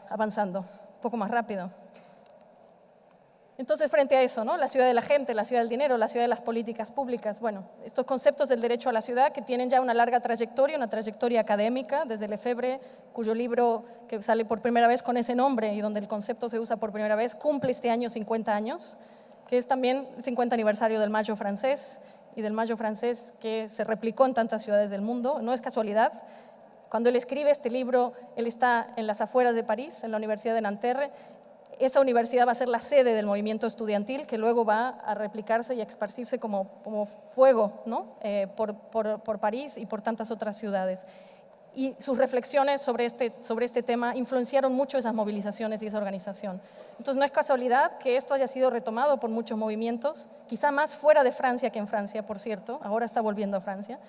avanzando un poco más rápido. Entonces, frente a eso, ¿no? La ciudad de la gente, la ciudad del dinero, la ciudad de las políticas públicas, bueno, estos conceptos del derecho a la ciudad que tienen ya una larga trayectoria, una trayectoria académica, desde Lefebvre, cuyo libro que sale por primera vez con ese nombre y donde el concepto se usa por primera vez, cumple este año 50 años, que es también el 50 aniversario del Mayo francés y del Mayo francés que se replicó en tantas ciudades del mundo. No es casualidad. Cuando él escribe este libro, él está en las afueras de París, en la Universidad de Nanterre. Esa universidad va a ser la sede del movimiento estudiantil que luego va a replicarse y a esparcirse como fuego, ¿no? por París y por tantas otras ciudades. Y sus reflexiones sobre este tema influenciaron mucho esas movilizaciones y esa organización. Entonces no es casualidad que esto haya sido retomado por muchos movimientos, quizá más fuera de Francia que en Francia, por cierto, ahora está volviendo a Francia.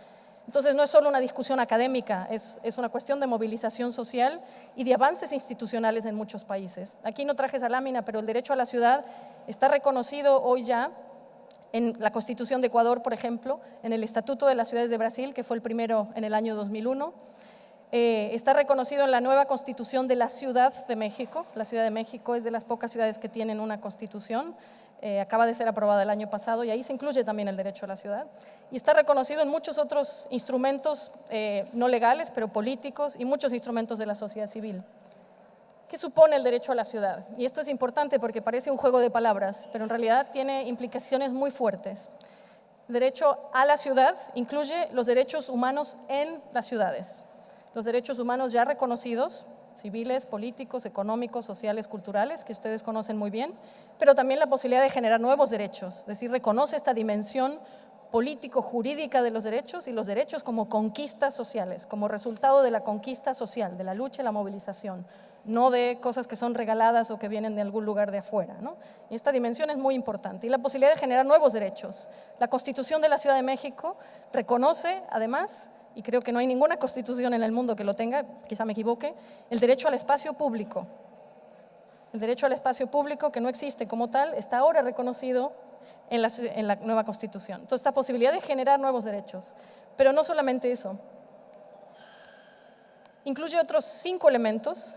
Entonces no es solo una discusión académica, es una cuestión de movilización social y de avances institucionales en muchos países. Aquí no traje esa lámina, pero el derecho a la ciudad está reconocido hoy ya en la Constitución de Ecuador, por ejemplo, en el Estatuto de las Ciudades de Brasil, que fue el primero en el año 2001. Está reconocido en la nueva Constitución de la Ciudad de México. La Ciudad de México es de las pocas ciudades que tienen una constitución. Acaba de ser aprobada el año pasado y ahí se incluye también el derecho a la ciudad. Y está reconocido en muchos otros instrumentos no legales, pero políticos, y muchos instrumentos de la sociedad civil. ¿Qué supone el derecho a la ciudad? Y esto es importante porque parece un juego de palabras, pero en realidad tiene implicaciones muy fuertes. El derecho a la ciudad incluye los derechos humanos en las ciudades. Los derechos humanos ya reconocidos, civiles, políticos, económicos, sociales, culturales, que ustedes conocen muy bien, pero también la posibilidad de generar nuevos derechos, es decir, reconoce esta dimensión político-jurídica de los derechos y los derechos como conquistas sociales, como resultado de la conquista social, de la lucha y la movilización, no de cosas que son regaladas o que vienen de algún lugar de afuera, ¿no? Y esta dimensión es muy importante. Y la posibilidad de generar nuevos derechos. La Constitución de la Ciudad de México reconoce, además, y creo que no hay ninguna constitución en el mundo que lo tenga, quizá me equivoque, el derecho al espacio público. El derecho al espacio público, que no existe como tal, está ahora reconocido en la nueva Constitución. Entonces, esta posibilidad de generar nuevos derechos. Pero no solamente eso. Incluye otros 5 elementos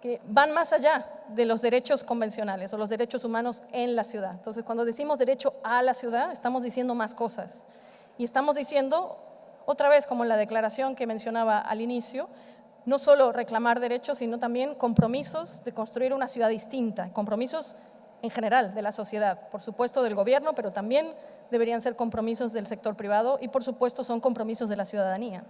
que van más allá de los derechos convencionales o los derechos humanos en la ciudad. Entonces, cuando decimos derecho a la ciudad, estamos diciendo más cosas. Y estamos diciendo, otra vez, como en la declaración que mencionaba al inicio, no solo reclamar derechos, sino también compromisos de construir una ciudad distinta, compromisos en general de la sociedad, por supuesto del gobierno, pero también deberían ser compromisos del sector privado y, por supuesto, son compromisos de la ciudadanía.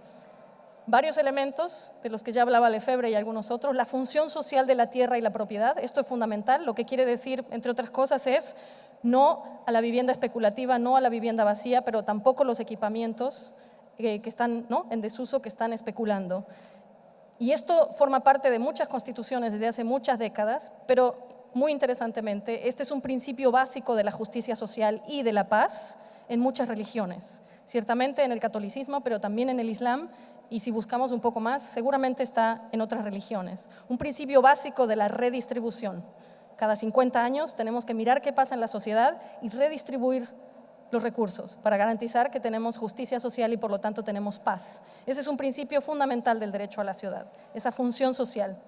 Varios elementos de los que ya hablaba Lefebvre y algunos otros. La función social de la tierra y la propiedad, esto es fundamental. Lo que quiere decir, entre otras cosas, es no a la vivienda especulativa, no a la vivienda vacía, pero tampoco los equipamientos que están, ¿no?, en desuso, que están especulando. Y esto forma parte de muchas constituciones desde hace muchas décadas, pero muy interesantemente, este es un principio básico de la justicia social y de la paz en muchas religiones. Ciertamente en el catolicismo, pero también en el islam, y si buscamos un poco más, seguramente está en otras religiones. Un principio básico de la redistribución. Cada 50 años tenemos que mirar qué pasa en la sociedad y redistribuir los recursos, para garantizar que tenemos justicia social y por lo tanto tenemos paz. Ese es un principio fundamental del derecho a la ciudad, esa función social.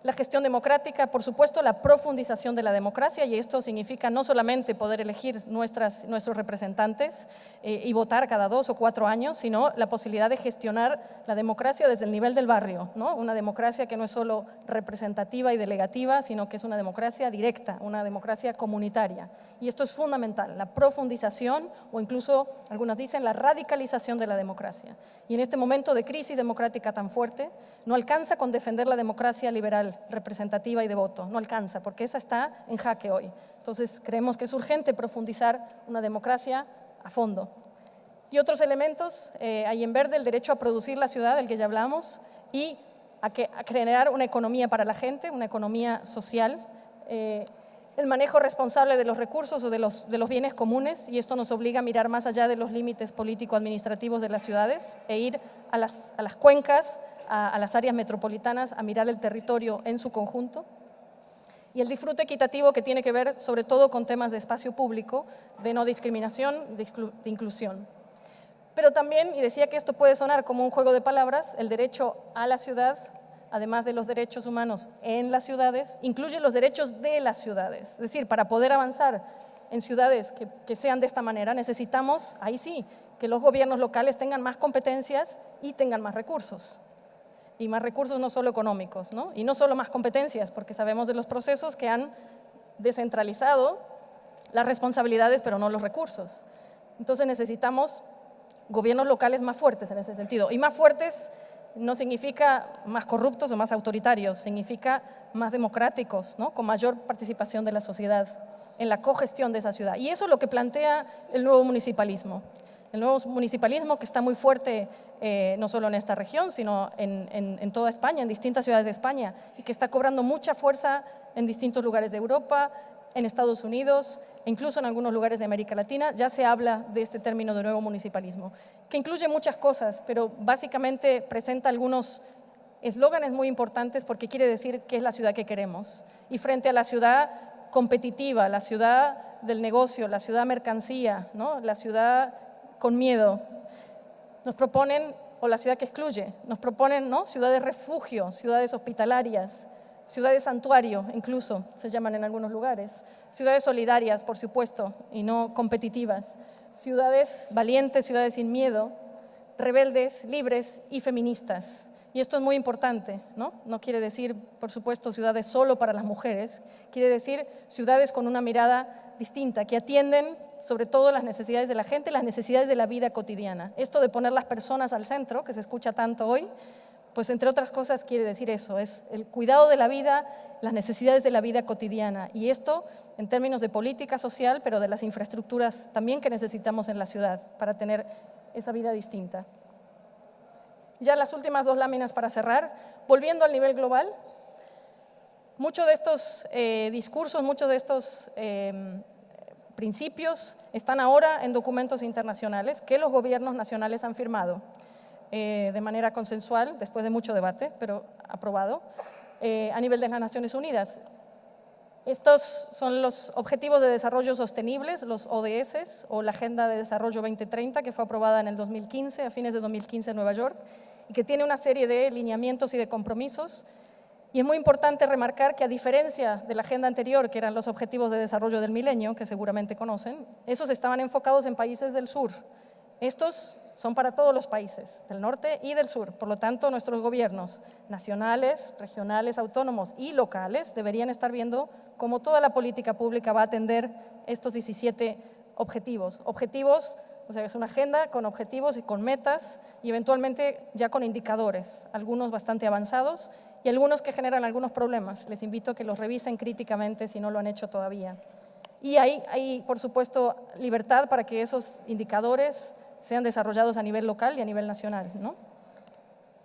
La gestión democrática, por supuesto, la profundización de la democracia, y esto significa no solamente poder elegir nuestros representantes y votar cada 2 o 4 años, sino la posibilidad de gestionar la democracia desde el nivel del barrio, ¿no? Una democracia que no es solo representativa y delegativa, sino que es una democracia directa, una democracia comunitaria. Y esto es fundamental, la profundización o incluso, algunos dicen, la radicalización de la democracia. Y en este momento de crisis democrática tan fuerte, no alcanza con defender la democracia liberal, representativa y de voto. No alcanza, porque esa está en jaque hoy. Entonces, creemos que es urgente profundizar una democracia a fondo. Y otros elementos, hay en verde el derecho a producir la ciudad, del que ya hablamos, y a generar una economía para la gente, una economía social, el manejo responsable de los recursos o de los bienes comunes, y esto nos obliga a mirar más allá de los límites político-administrativos de las ciudades e ir a las cuencas, a las áreas metropolitanas, a mirar el territorio en su conjunto. Y el disfrute equitativo, que tiene que ver sobre todo con temas de espacio público, de no discriminación, de inclusión. Pero también, y decía que esto puede sonar como un juego de palabras, el derecho a la ciudad, además de los derechos humanos en las ciudades, incluye los derechos de las ciudades. Es decir, para poder avanzar en ciudades que sean de esta manera, necesitamos, ahí sí, que los gobiernos locales tengan más competencias y tengan más recursos. Y más recursos no solo económicos, ¿no? Y no solo más competencias, porque sabemos de los procesos que han descentralizado las responsabilidades, pero no los recursos. Entonces necesitamos gobiernos locales más fuertes en ese sentido. Y más fuertes no significa más corruptos o más autoritarios, significa más democráticos, ¿no? Con mayor participación de la sociedad en la cogestión de esa ciudad. Y eso es lo que plantea el nuevo municipalismo. El nuevo municipalismo, que está muy fuerte no solo en esta región, sino en toda España, en distintas ciudades de España, y que está cobrando mucha fuerza en distintos lugares de Europa, en Estados Unidos, e incluso en algunos lugares de América Latina. Ya se habla de este término de nuevo municipalismo, que incluye muchas cosas, pero básicamente presenta algunos eslóganes muy importantes porque quiere decir qué es la ciudad que queremos. Y frente a la ciudad competitiva, la ciudad del negocio, la ciudad mercancía, ¿no? La ciudad con miedo, nos proponen, o la ciudad que excluye, nos proponen, ¿no? Ciudades refugio, ciudades hospitalarias, ciudades santuario, incluso se llaman en algunos lugares, ciudades solidarias, por supuesto, y no competitivas, ciudades valientes, ciudades sin miedo, rebeldes, libres y feministas. Y esto es muy importante, ¿no? No quiere decir, por supuesto, ciudades solo para las mujeres, quiere decir ciudades con una mirada distinta, que atienden sobre todo las necesidades de la gente, las necesidades de la vida cotidiana. Esto de poner las personas al centro, que se escucha tanto hoy, pues entre otras cosas quiere decir eso, es el cuidado de la vida, las necesidades de la vida cotidiana. Y esto en términos de política social, pero de las infraestructuras también que necesitamos en la ciudad para tener esa vida distinta. Ya las últimas 2 láminas para cerrar. Volviendo al nivel global, muchos de estos discursos, muchos de estos principios están ahora en documentos internacionales que los gobiernos nacionales han firmado de manera consensual, después de mucho debate, pero aprobado, a nivel de las Naciones Unidas. Estos son los Objetivos de Desarrollo Sostenibles, los ODS, o la Agenda de Desarrollo 2030, que fue aprobada en el 2015, a fines de 2015 en Nueva York, y que tiene una serie de lineamientos y de compromisos. Y es muy importante remarcar que, a diferencia de la agenda anterior, que eran los Objetivos de Desarrollo del Milenio, que seguramente conocen, esos estaban enfocados en países del sur. Estos son para todos los países, del norte y del sur. Por lo tanto, nuestros gobiernos nacionales, regionales, autónomos y locales deberían estar viendo cómo toda la política pública va a atender estos 17 objetivos. Objetivos, o sea, es una agenda con objetivos y con metas y eventualmente ya con indicadores, algunos bastante avanzados y algunos que generan algunos problemas. Les invito a que los revisen críticamente si no lo han hecho todavía. Y hay, por supuesto, libertad para que esos indicadores sean desarrollados a nivel local y a nivel nacional, ¿no?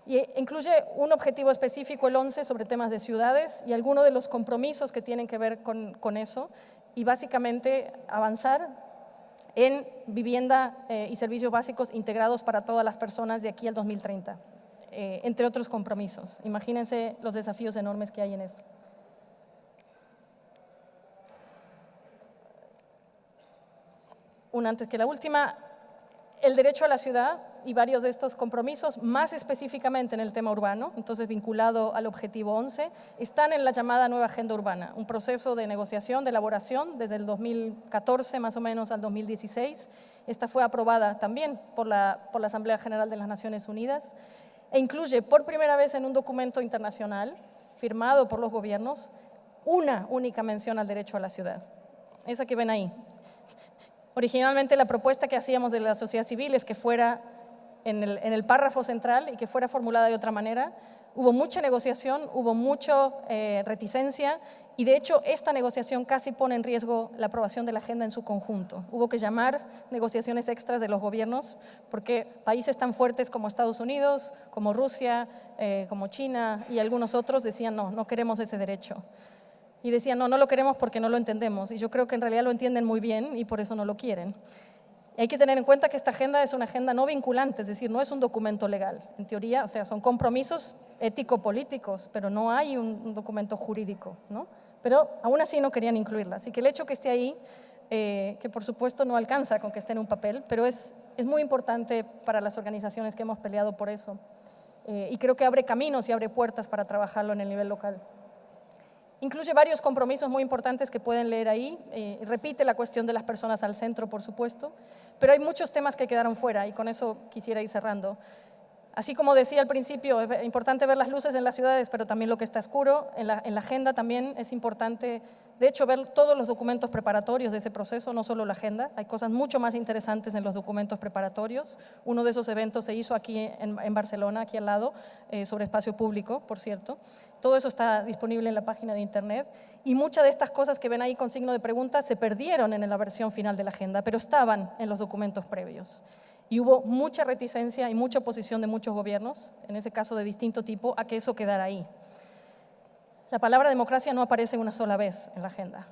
Y incluye un objetivo específico, el 11, sobre temas de ciudades y algunos de los compromisos que tienen que ver con eso, y básicamente avanzar en vivienda y servicios básicos integrados para todas las personas de aquí al 2030, entre otros compromisos. Imagínense los desafíos enormes que hay en eso. una antes que la última, el derecho a la ciudad y varios de estos compromisos, más específicamente en el tema urbano, entonces vinculado al objetivo 11, están en la llamada nueva agenda urbana, un proceso de negociación, de elaboración desde el 2014 más o menos al 2016. Esta fue aprobada también por la Asamblea General de las Naciones Unidas e incluye por primera vez en un documento internacional firmado por los gobiernos una única mención al derecho a la ciudad, esa que ven ahí. Originalmente la propuesta que hacíamos de la sociedad civil es que fuera en el párrafo central y que fuera formulada de otra manera. Hubo mucha negociación, hubo mucha reticencia y de hecho esta negociación casi pone en riesgo la aprobación de la agenda en su conjunto. Hubo que llamar negociaciones extras de los gobiernos porque países tan fuertes como Estados Unidos, como Rusia, como China y algunos otros decían no queremos ese derecho. Y decían no lo queremos porque no lo entendemos. Y yo creo que en realidad lo entienden muy bien y por eso no lo quieren. Y hay que tener en cuenta que esta agenda es una agenda no vinculante, es decir, no es un documento legal. En teoría, o sea, son compromisos ético-políticos, pero no hay un documento jurídico, ¿no? Pero aún así no querían incluirla. Así que el hecho que esté ahí, que por supuesto no alcanza con que esté en un papel, pero es muy importante para las organizaciones que hemos peleado por eso. Y creo que abre caminos y abre puertas para trabajarlo en el nivel local. Incluye varios compromisos muy importantes que pueden leer ahí. Repite la cuestión de las personas al centro, por supuesto, pero hay muchos temas que quedaron fuera y con eso quisiera ir cerrando. Así como decía al principio, es importante ver las luces en las ciudades, pero también lo que está oscuro. En la agenda también es importante, de hecho, ver todos los documentos preparatorios de ese proceso, no solo la agenda. Hay cosas mucho más interesantes en los documentos preparatorios. Uno de esos eventos se hizo aquí en Barcelona, aquí al lado, sobre espacio público, por cierto. Todo eso está disponible en la página de internet y muchas de estas cosas que ven ahí con signo de pregunta se perdieron en la versión final de la agenda, pero estaban en los documentos previos. Y hubo mucha reticencia y mucha oposición de muchos gobiernos, en ese caso de distinto tipo, a que eso quedara ahí. La palabra democracia no aparece una sola vez en la agenda.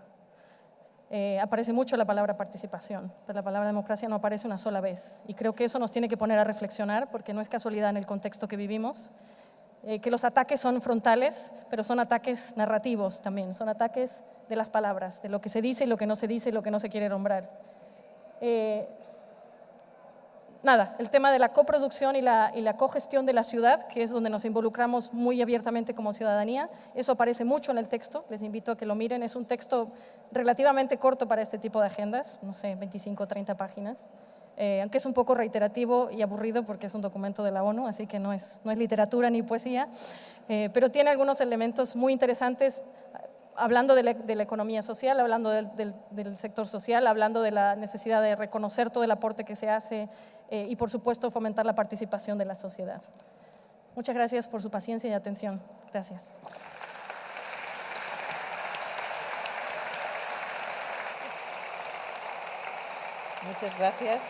Aparece mucho la palabra participación, pero la palabra democracia no aparece una sola vez. Y creo que eso nos tiene que poner a reflexionar, porque no es casualidad en el contexto que vivimos, que los ataques son frontales, pero son ataques narrativos también, son ataques de las palabras, de lo que se dice y lo que no se dice y lo que no se quiere nombrar. Nada, el tema de la coproducción y la cogestión de la ciudad, que es donde nos involucramos muy abiertamente como ciudadanía, eso aparece mucho en el texto, les invito a que lo miren, es un texto relativamente corto para este tipo de agendas, no sé, 25 o 30 páginas, aunque es un poco reiterativo y aburrido porque es un documento de la ONU, así que no es literatura ni poesía, pero tiene algunos elementos muy interesantes, hablando de la economía social, hablando del sector social, hablando de la necesidad de reconocer todo el aporte que se hace y, por supuesto, fomentar la participación de la sociedad. Muchas gracias por su paciencia y atención. Gracias. Muchas gracias.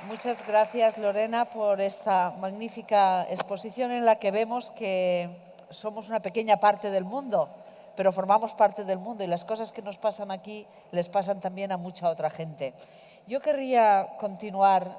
Muchas gracias, Lorena, por esta magnífica exposición en la que vemos que somos una pequeña parte del mundo, pero formamos parte del mundo y las cosas que nos pasan aquí les pasan también a mucha otra gente. Yo querría continuar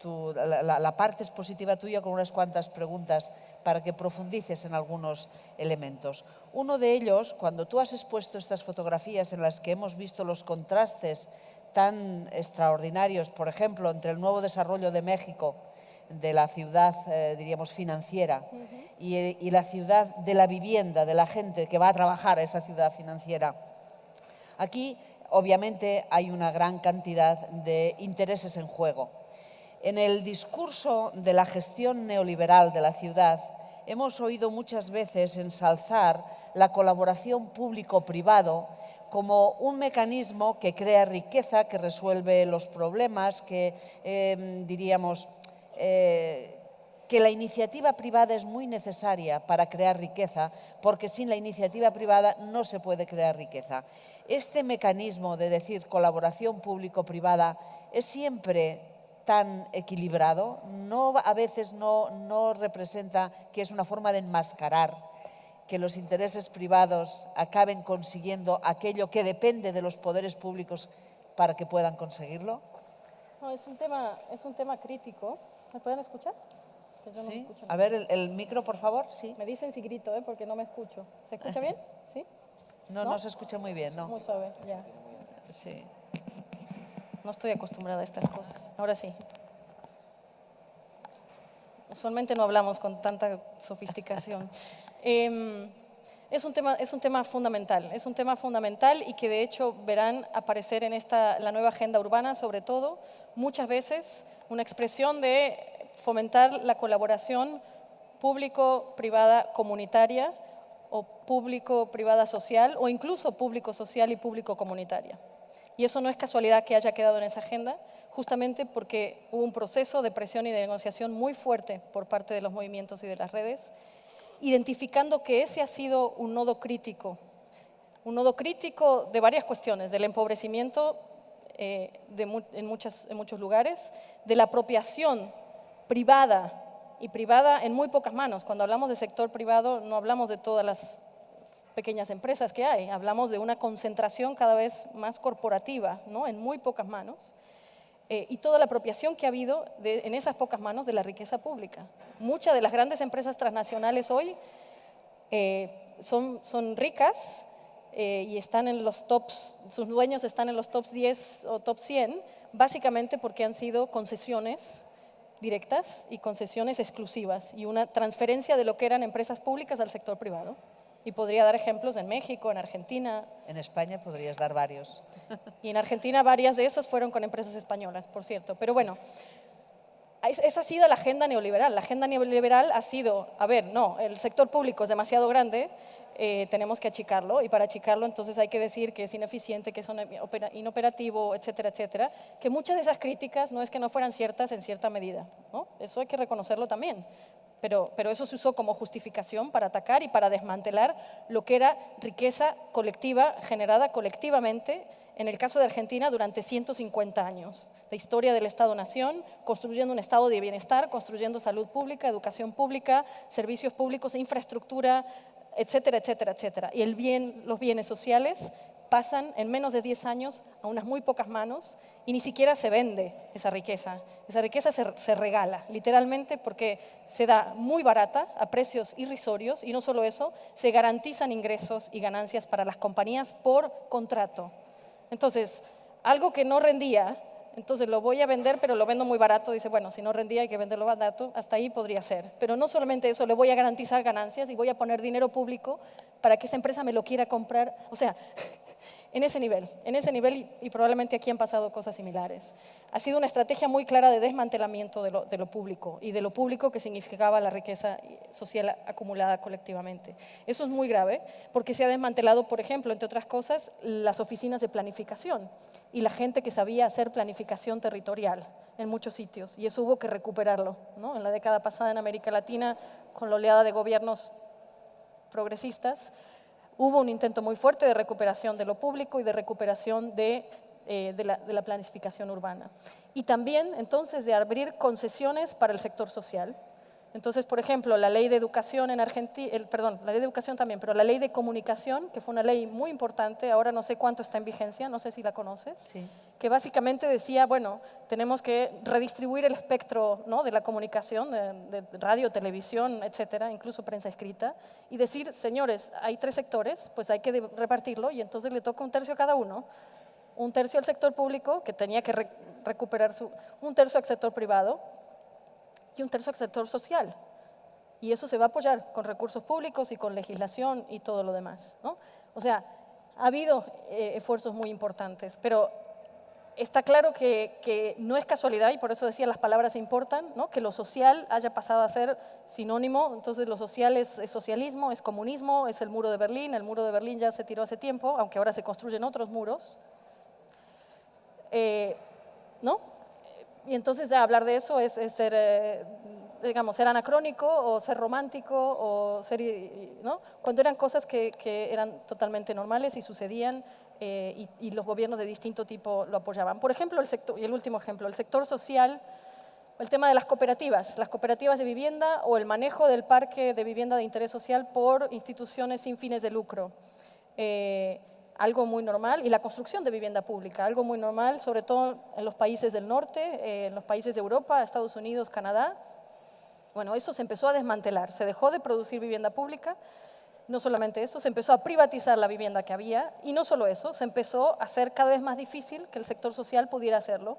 la parte expositiva tuya con unas cuantas preguntas para que profundices en algunos elementos. Uno de ellos, cuando tú has expuesto estas fotografías en las que hemos visto los contrastes tan extraordinarios, por ejemplo, entre el nuevo desarrollo de México, de la ciudad, diríamos, financiera, y la ciudad de la vivienda, de la gente que va a trabajar a esa ciudad financiera. Aquí, obviamente, hay una gran cantidad de intereses en juego. En el discurso de la gestión neoliberal de la ciudad, hemos oído muchas veces ensalzar la colaboración público-privado como un mecanismo que crea riqueza, que resuelve los problemas, que diríamos que la iniciativa privada es muy necesaria para crear riqueza, porque sin la iniciativa privada no se puede crear riqueza. Este mecanismo de decir colaboración público-privada es siempre tan equilibrado, a veces no representa que es una forma de enmascarar que los intereses privados acaben consiguiendo aquello que depende de los poderes públicos para que puedan conseguirlo. No, es un tema crítico. ¿Me pueden escuchar? Que yo no ¿Sí? me A ver, el micro, por favor. Sí. Me dicen si grito, porque no me escucho. ¿Se escucha bien? ¿Sí? No se escucha muy bien, ¿no? Muy suave, ya. Sí. No estoy acostumbrada a estas cosas. Ahora sí. Usualmente no hablamos con tanta sofisticación. Es un tema fundamental, y que de hecho verán aparecer en la nueva agenda urbana, sobre todo, muchas veces una expresión de fomentar la colaboración público-privada comunitaria o público-privada social o incluso público-social y público-comunitaria. Y eso no es casualidad que haya quedado en esa agenda, justamente porque hubo un proceso de presión y de negociación muy fuerte por parte de los movimientos y de las redes, identificando que ese ha sido un nodo crítico de varias cuestiones, del empobrecimiento en muchos lugares, de la apropiación privada en muy pocas manos. Cuando hablamos de sector privado no hablamos de todas las pequeñas empresas que hay, hablamos de una concentración cada vez más corporativa, ¿no? En muy pocas manos. Y toda la apropiación que ha habido en esas pocas manos de la riqueza pública. Muchas de las grandes empresas transnacionales hoy son ricas y están en los tops, sus dueños están en los tops 10 o top 100, básicamente porque han sido concesiones directas y concesiones exclusivas y una transferencia de lo que eran empresas públicas al sector privado. Y podría dar ejemplos en México, en Argentina. En España podrías dar varios. Y en Argentina varias de esos fueron con empresas españolas, por cierto. Pero bueno, esa ha sido la agenda neoliberal. La agenda neoliberal ha sido, a ver, no, el sector público es demasiado grande, tenemos que achicarlo, y para achicarlo entonces hay que decir que es ineficiente, que es inoperativo, etcétera, etcétera. Que muchas de esas críticas no es que no fueran ciertas en cierta medida, ¿no? Eso hay que reconocerlo también. Pero eso se usó como justificación para atacar y para desmantelar lo que era riqueza colectiva generada colectivamente, en el caso de Argentina, durante 150 años de historia del Estado-Nación, construyendo un estado de bienestar, construyendo salud pública, educación pública, servicios públicos, infraestructura, etcétera, etcétera, etcétera. Y los bienes sociales pasan en menos de 10 años a unas muy pocas manos y ni siquiera se vende esa riqueza. Esa riqueza se regala, literalmente, porque se da muy barata, a precios irrisorios, y no solo eso, se garantizan ingresos y ganancias para las compañías por contrato. Entonces, algo que no rendía, entonces lo voy a vender, pero lo vendo muy barato. Dice, bueno, si no rendía hay que venderlo barato, hasta ahí podría ser. Pero no solamente eso, le voy a garantizar ganancias y voy a poner dinero público para que esa empresa me lo quiera comprar. O sea, en ese nivel y probablemente aquí han pasado cosas similares. Ha sido una estrategia muy clara de desmantelamiento de lo público y de lo público que significaba la riqueza social acumulada colectivamente. Eso es muy grave porque se ha desmantelado, por ejemplo, entre otras cosas, las oficinas de planificación y la gente que sabía hacer planificación territorial en muchos sitios, y eso hubo que recuperarlo, ¿no? En la década pasada en América Latina, con la oleada de gobiernos progresistas, hubo un intento muy fuerte de recuperación de lo público y de recuperación de la planificación urbana. Y también, entonces, de abrir concesiones para el sector social. Entonces, por ejemplo, la ley de educación en Argentina, la ley de educación también, pero la ley de comunicación, que fue una ley muy importante, ahora no sé cuánto está en vigencia, no sé si la conoces, sí, que básicamente decía, bueno, tenemos que redistribuir el espectro, ¿no?, de la comunicación, de radio, televisión, etcétera, incluso prensa escrita, y decir, señores, hay 3 sectores, pues hay que repartirlo, y entonces le toca 1/3 a cada uno. 1/3 al sector público, que tenía que recuperar 1/3 al sector privado, y 1/3 al sector social. Y eso se va a apoyar con recursos públicos y con legislación y todo lo demás, ¿no? O sea, ha habido esfuerzos muy importantes, pero está claro que no es casualidad, y por eso decía las palabras importan, ¿no? Que lo social haya pasado a ser sinónimo. Entonces lo social es socialismo, es comunismo, es el muro de Berlín. El muro de Berlín ya se tiró hace tiempo, aunque ahora se construyen otros muros, ¿no? Y entonces ya hablar de eso es ser, digamos, ser anacrónico o ser romántico o ser, ¿no? Cuando eran cosas que eran totalmente normales y sucedían y los gobiernos de distinto tipo lo apoyaban. Por ejemplo, y el último ejemplo, el sector social, el tema de las cooperativas de vivienda o el manejo del parque de vivienda de interés social por instituciones sin fines de lucro. Algo muy normal, y la construcción de vivienda pública, algo muy normal, sobre todo en los países del norte, en los países de Europa, Estados Unidos, Canadá. Bueno, eso se empezó a desmantelar, se dejó de producir vivienda pública No solamente eso, se empezó a privatizar la vivienda que había y no solo eso, se empezó a hacer cada vez más difícil que el sector social pudiera hacerlo,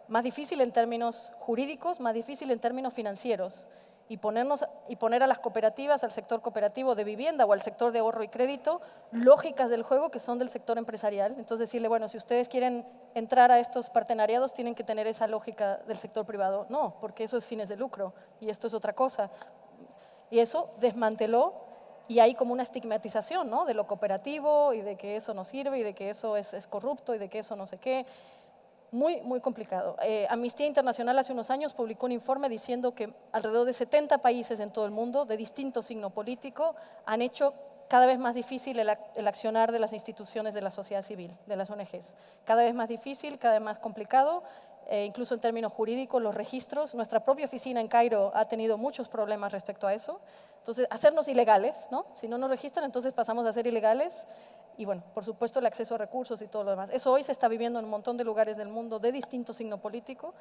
más difícil en términos jurídicos, más difícil en términos financieros. Y poner a las cooperativas, al sector cooperativo de vivienda o al sector de ahorro y crédito, lógicas del juego que son del sector empresarial. Entonces decirle, bueno, si ustedes quieren entrar a estos partenariados, tienen que tener esa lógica del sector privado. No, porque eso es fines de lucro y esto es otra cosa. Y eso desmanteló y hay como una estigmatización, ¿no?, de lo cooperativo y de que eso no sirve y de que eso es corrupto y de que eso no sé qué. Muy, muy complicado. Amnistía Internacional hace unos años publicó un informe diciendo que alrededor de 70 países en todo el mundo, de distinto signo político, han hecho cada vez más difícil el accionar de las instituciones de la sociedad civil, de las ONGs. Cada vez más difícil, cada vez más complicado, incluso en términos jurídicos, los registros. Nuestra propia oficina en Cairo ha tenido muchos problemas respecto a eso. Entonces, hacernos ilegales, ¿no? Si no nos registran, entonces pasamos a ser ilegales. Y bueno, por supuesto el acceso a recursos y todo lo demás. Eso hoy se está viviendo en un montón de lugares del mundo de distinto signo político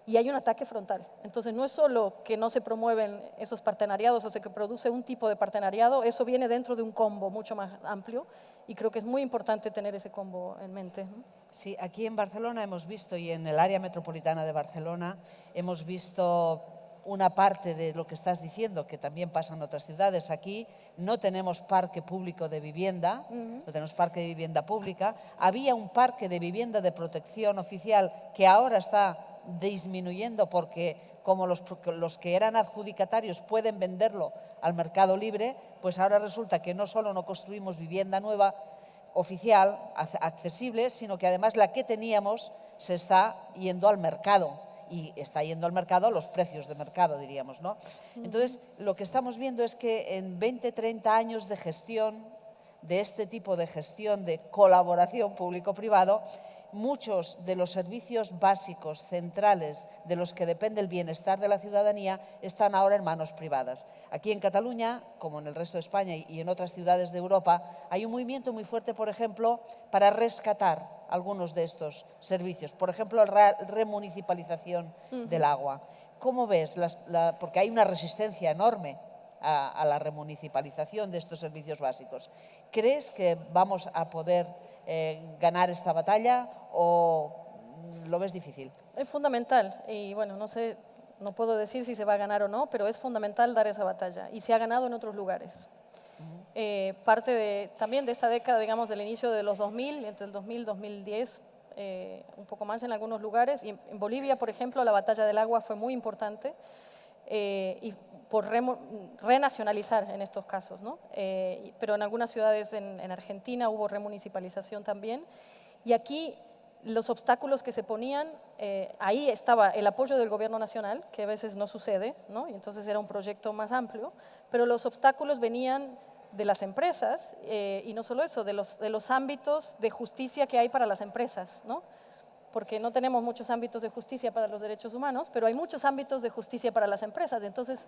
y hay un ataque frontal. Entonces no es solo que no se promueven esos partenariados o se que produce un tipo de partenariado, eso viene dentro de un combo mucho más amplio y creo que es muy importante tener ese combo en mente. Sí, aquí en Barcelona hemos visto y en el área metropolitana de Barcelona hemos visto una parte de lo que estás diciendo, que también pasa en otras ciudades. Aquí no tenemos parque público de vivienda, no tenemos parque de vivienda pública. Había un parque de vivienda de protección oficial que ahora está disminuyendo porque como los que eran adjudicatarios pueden venderlo al mercado libre, pues ahora resulta que no solo no construimos vivienda nueva oficial, accesible, sino que además la que teníamos se está yendo al mercado. Y está yendo al mercado a los precios de mercado, diríamos, ¿no? Entonces, lo que estamos viendo es que en 20, 30 años de gestión, de este tipo de gestión de colaboración público-privado, muchos de los servicios básicos, centrales, de los que depende el bienestar de la ciudadanía, están ahora en manos privadas. Aquí en Cataluña, como en el resto de España y en otras ciudades de Europa, hay un movimiento muy fuerte, por ejemplo, para rescatar algunos de estos servicios. Por ejemplo, la remunicipalización del agua. ¿Cómo ves? Porque hay una resistencia enorme a la remunicipalización de estos servicios básicos. ¿Crees que vamos a poder ganar esta batalla o lo ves difícil? Es fundamental y bueno, no sé, no puedo decir si se va a ganar o no, pero es fundamental dar esa batalla y se ha ganado en otros lugares. Parte también de esta década, digamos, del inicio de los 2000, entre el 2000 y 2010, un poco más en algunos lugares. Y en Bolivia, por ejemplo, la batalla del agua fue muy importante y por renacionalizar en estos casos, ¿no? Pero en algunas ciudades en Argentina hubo remunicipalización también. Y aquí los obstáculos que se ponían, ahí estaba el apoyo del gobierno nacional, que a veces no sucede, ¿no? Y entonces era un proyecto más amplio, pero los obstáculos venían de las empresas y no solo eso, de los ámbitos de justicia que hay para las empresas, ¿no? Porque no tenemos muchos ámbitos de justicia para los derechos humanos, pero hay muchos ámbitos de justicia para las empresas. Entonces,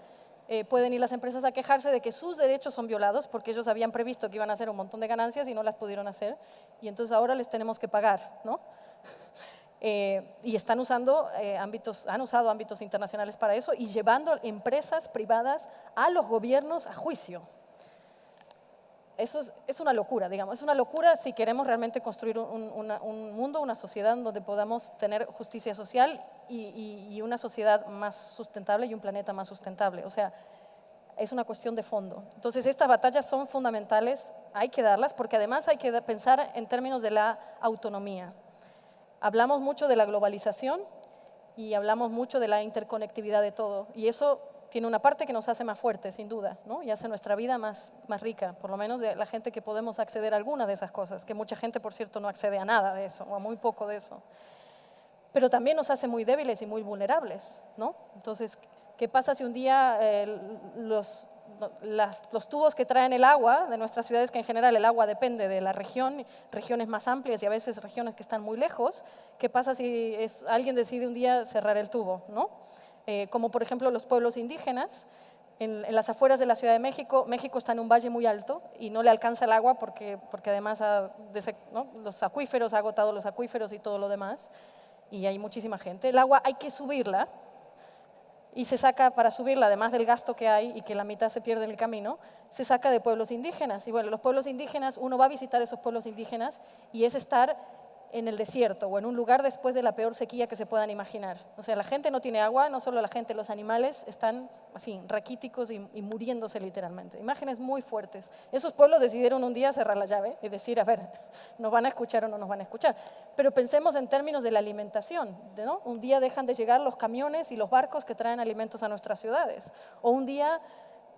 pueden ir las empresas a quejarse de que sus derechos son violados porque ellos habían previsto que iban a hacer un montón de ganancias y no las pudieron hacer, y entonces ahora les tenemos que pagar, ¿no? Y están usando han usado ámbitos internacionales para eso y llevando empresas privadas a los gobiernos a juicio. Eso es una locura, digamos. Es una locura si queremos realmente construir un mundo, una sociedad donde podamos tener justicia social y una sociedad más sustentable y un planeta más sustentable. O sea, es una cuestión de fondo. Entonces, estas batallas son fundamentales, hay que darlas, porque además hay que pensar en términos de la autonomía. Hablamos mucho de la globalización y hablamos mucho de la interconectividad de todo, y eso tiene una parte que nos hace más fuertes, sin duda, ¿no? Y hace nuestra vida más rica, por lo menos de la gente que podemos acceder a alguna de esas cosas, que mucha gente, por cierto, no accede a nada de eso, o a muy poco de eso. Pero también nos hace muy débiles y muy vulnerables, ¿no? Entonces, ¿qué pasa si un día los tubos que traen el agua de nuestras ciudades, que en general el agua depende de la región, regiones más amplias y a veces regiones que están muy lejos, qué pasa si alguien decide un día cerrar el tubo, ¿no? Como por ejemplo los pueblos indígenas, en las afueras de la Ciudad de México. México está en un valle muy alto y no le alcanza el agua porque además ¿no? Los acuíferos, ha agotado los acuíferos y todo lo demás, y hay muchísima gente. El agua hay que subirla y se saca para subirla, además del gasto que hay y que la mitad se pierde en el camino, se saca de pueblos indígenas. Y bueno, los pueblos indígenas, uno va a visitar esos pueblos indígenas y es estar en el desierto o en un lugar después de la peor sequía que se puedan imaginar. O sea, la gente no tiene agua, no solo la gente, los animales están así, raquíticos y muriéndose literalmente. Imágenes muy fuertes. Esos pueblos decidieron un día cerrar la llave y decir, a ver, ¿nos van a escuchar o no nos van a escuchar? Pero pensemos en términos de la alimentación, ¿no? Un día dejan de llegar los camiones y los barcos que traen alimentos a nuestras ciudades. O un día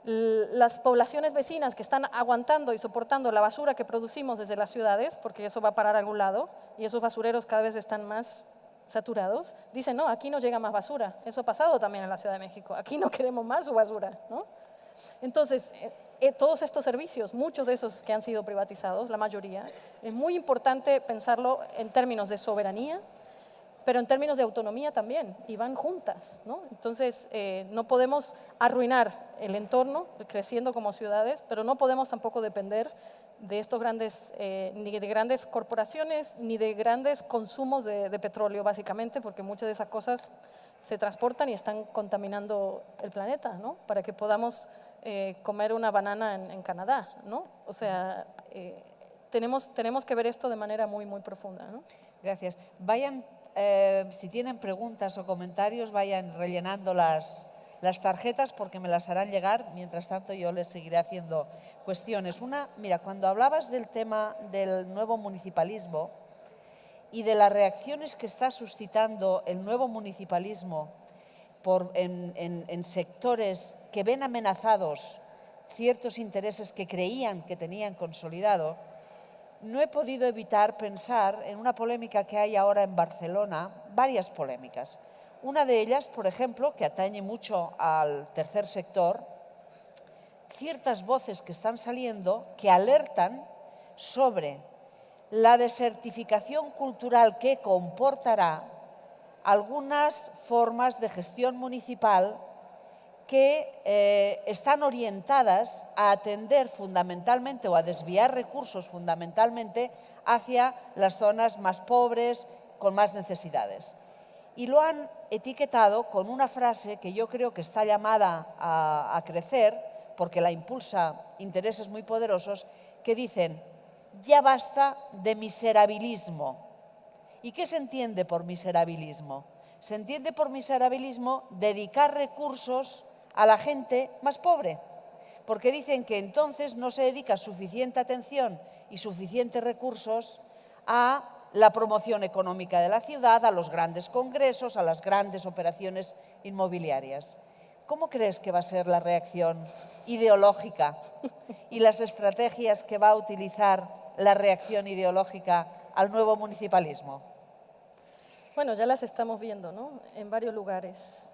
las poblaciones vecinas que están aguantando y soportando la basura que producimos desde las ciudades, porque eso va a parar a algún lado, y esos basureros cada vez están más saturados, dicen, no, aquí no llega más basura. Eso ha pasado también en la Ciudad de México. Aquí no queremos más su basura, ¿no? Entonces, todos estos servicios, muchos de esos que han sido privatizados, la mayoría, es muy importante pensarlo en términos de soberanía, pero en términos de autonomía también, y van juntas, ¿no? Entonces, no podemos arruinar el entorno creciendo como ciudades, pero no podemos tampoco depender de estos grandes, ni de grandes corporaciones, ni de grandes consumos de petróleo, básicamente, porque muchas de esas cosas se transportan y están contaminando el planeta, ¿no? Para que podamos comer una banana en Canadá, ¿no? O sea, tenemos que ver esto de manera muy, muy profunda, ¿no? Gracias. Si tienen preguntas o comentarios, vayan rellenando las tarjetas porque me las harán llegar. Mientras tanto, yo les seguiré haciendo cuestiones. Mira, cuando hablabas del tema del nuevo municipalismo y de las reacciones que está suscitando el nuevo municipalismo en sectores que ven amenazados ciertos intereses que creían que tenían consolidado, no he podido evitar pensar en una polémica que hay ahora en Barcelona, varias polémicas. Una de ellas, por ejemplo, que atañe mucho al tercer sector, ciertas voces que están saliendo que alertan sobre la desertificación cultural que comportará algunas formas de gestión municipal que están orientadas a atender fundamentalmente o a desviar recursos fundamentalmente hacia las zonas más pobres, con más necesidades. Y lo han etiquetado con una frase que yo creo que está llamada a crecer, porque la impulsa intereses muy poderosos, que dicen, ya basta de miserabilismo. ¿Y qué se entiende por miserabilismo? Se entiende por miserabilismo dedicar recursos a la gente más pobre, porque dicen que entonces no se dedica suficiente atención y suficientes recursos a la promoción económica de la ciudad, a los grandes congresos, a las grandes operaciones inmobiliarias. ¿Cómo crees que va a ser la reacción ideológica y las estrategias que va a utilizar la reacción ideológica al nuevo municipalismo? Bueno, ya las estamos viendo, ¿no? En varios lugares.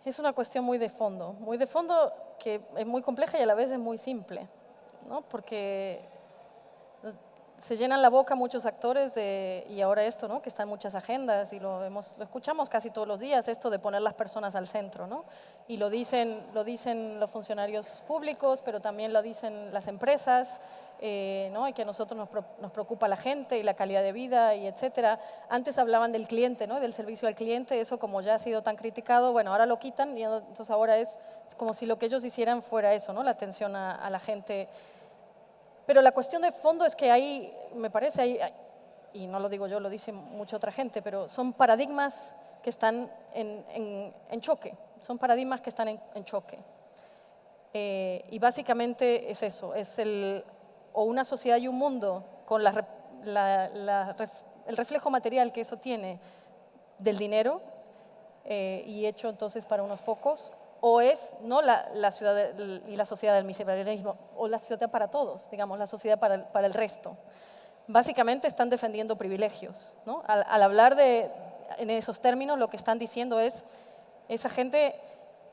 Es una cuestión muy de fondo que es muy compleja y a la vez es muy simple, ¿no? Porque se llenan la boca muchos actores y ahora esto, ¿no? Que está en muchas agendas y lo escuchamos casi todos los días, esto de poner las personas al centro, ¿no? Y lo dicen los funcionarios públicos, pero también lo dicen las empresas, ¿no? Y que a nosotros nos preocupa la gente y la calidad de vida y etcétera. Antes hablaban del cliente, ¿no? Del servicio al cliente, eso como ya ha sido tan criticado, bueno, ahora lo quitan y entonces ahora es como si lo que ellos hicieran fuera eso, ¿no? La atención a la gente. Pero la cuestión de fondo es que hay, me parece, y no lo digo yo, lo dice mucha otra gente, pero son paradigmas que están en choque, son paradigmas que están en choque. Y básicamente es eso, es o una sociedad y un mundo con el reflejo material que eso tiene del dinero y hecho entonces para unos pocos, o es ¿no? la ciudad y la sociedad del miserabilismo, o la sociedad para todos, digamos, la sociedad para el resto. Básicamente están defendiendo privilegios, ¿no? Al hablar en esos términos, lo que están diciendo es, esa gente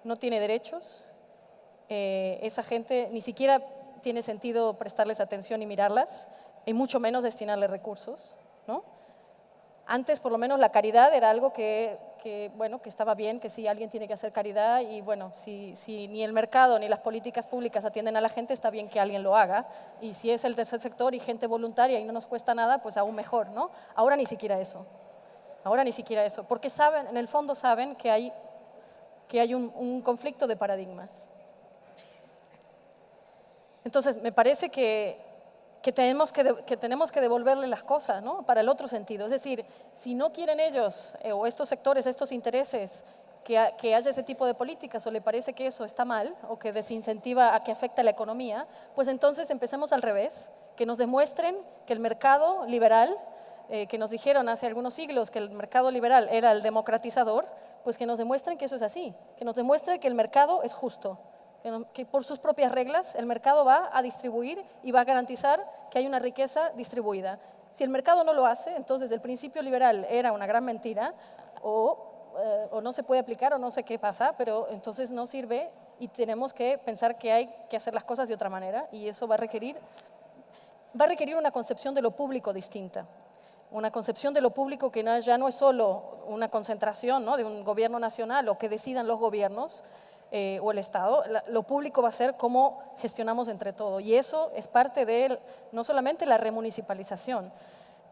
no tiene derechos, esa gente ni siquiera tiene sentido prestarles atención y mirarlas, y mucho menos destinarle recursos, ¿no? Antes, por lo menos, la caridad era algo que estaba bien, que sí, alguien tiene que hacer caridad y, bueno, si ni el mercado ni las políticas públicas atienden a la gente, está bien que alguien lo haga. Y si es el tercer sector y gente voluntaria y no nos cuesta nada, pues aún mejor, ¿no? Ahora ni siquiera eso. Ahora ni siquiera eso, porque saben, en el fondo saben que hay un conflicto de paradigmas. Entonces, me parece que tenemos que devolverle las cosas, ¿no? Para el otro sentido. Es decir, si no quieren ellos o estos sectores, estos intereses, que haya ese tipo de políticas o le parece que eso está mal o que desincentiva a que afecte a la economía, pues entonces empecemos al revés, que nos demuestren que el mercado liberal, que nos dijeron hace algunos siglos que el mercado liberal era el democratizador, pues que nos demuestren que eso es así, que nos demuestre que el mercado es justo, que por sus propias reglas el mercado va a distribuir y va a garantizar que hay una riqueza distribuida. Si el mercado no lo hace, entonces el principio liberal era una gran mentira o no se puede aplicar o no sé qué pasa, pero entonces no sirve y tenemos que pensar que hay que hacer las cosas de otra manera y eso va a requerir una concepción de lo público distinta. Una concepción de lo público que ya no es solo una concentración, ¿no?, de un gobierno nacional o que decidan los gobiernos o el Estado. Lo público va a ser cómo gestionamos entre todos. Y eso es parte de no solamente la remunicipalización,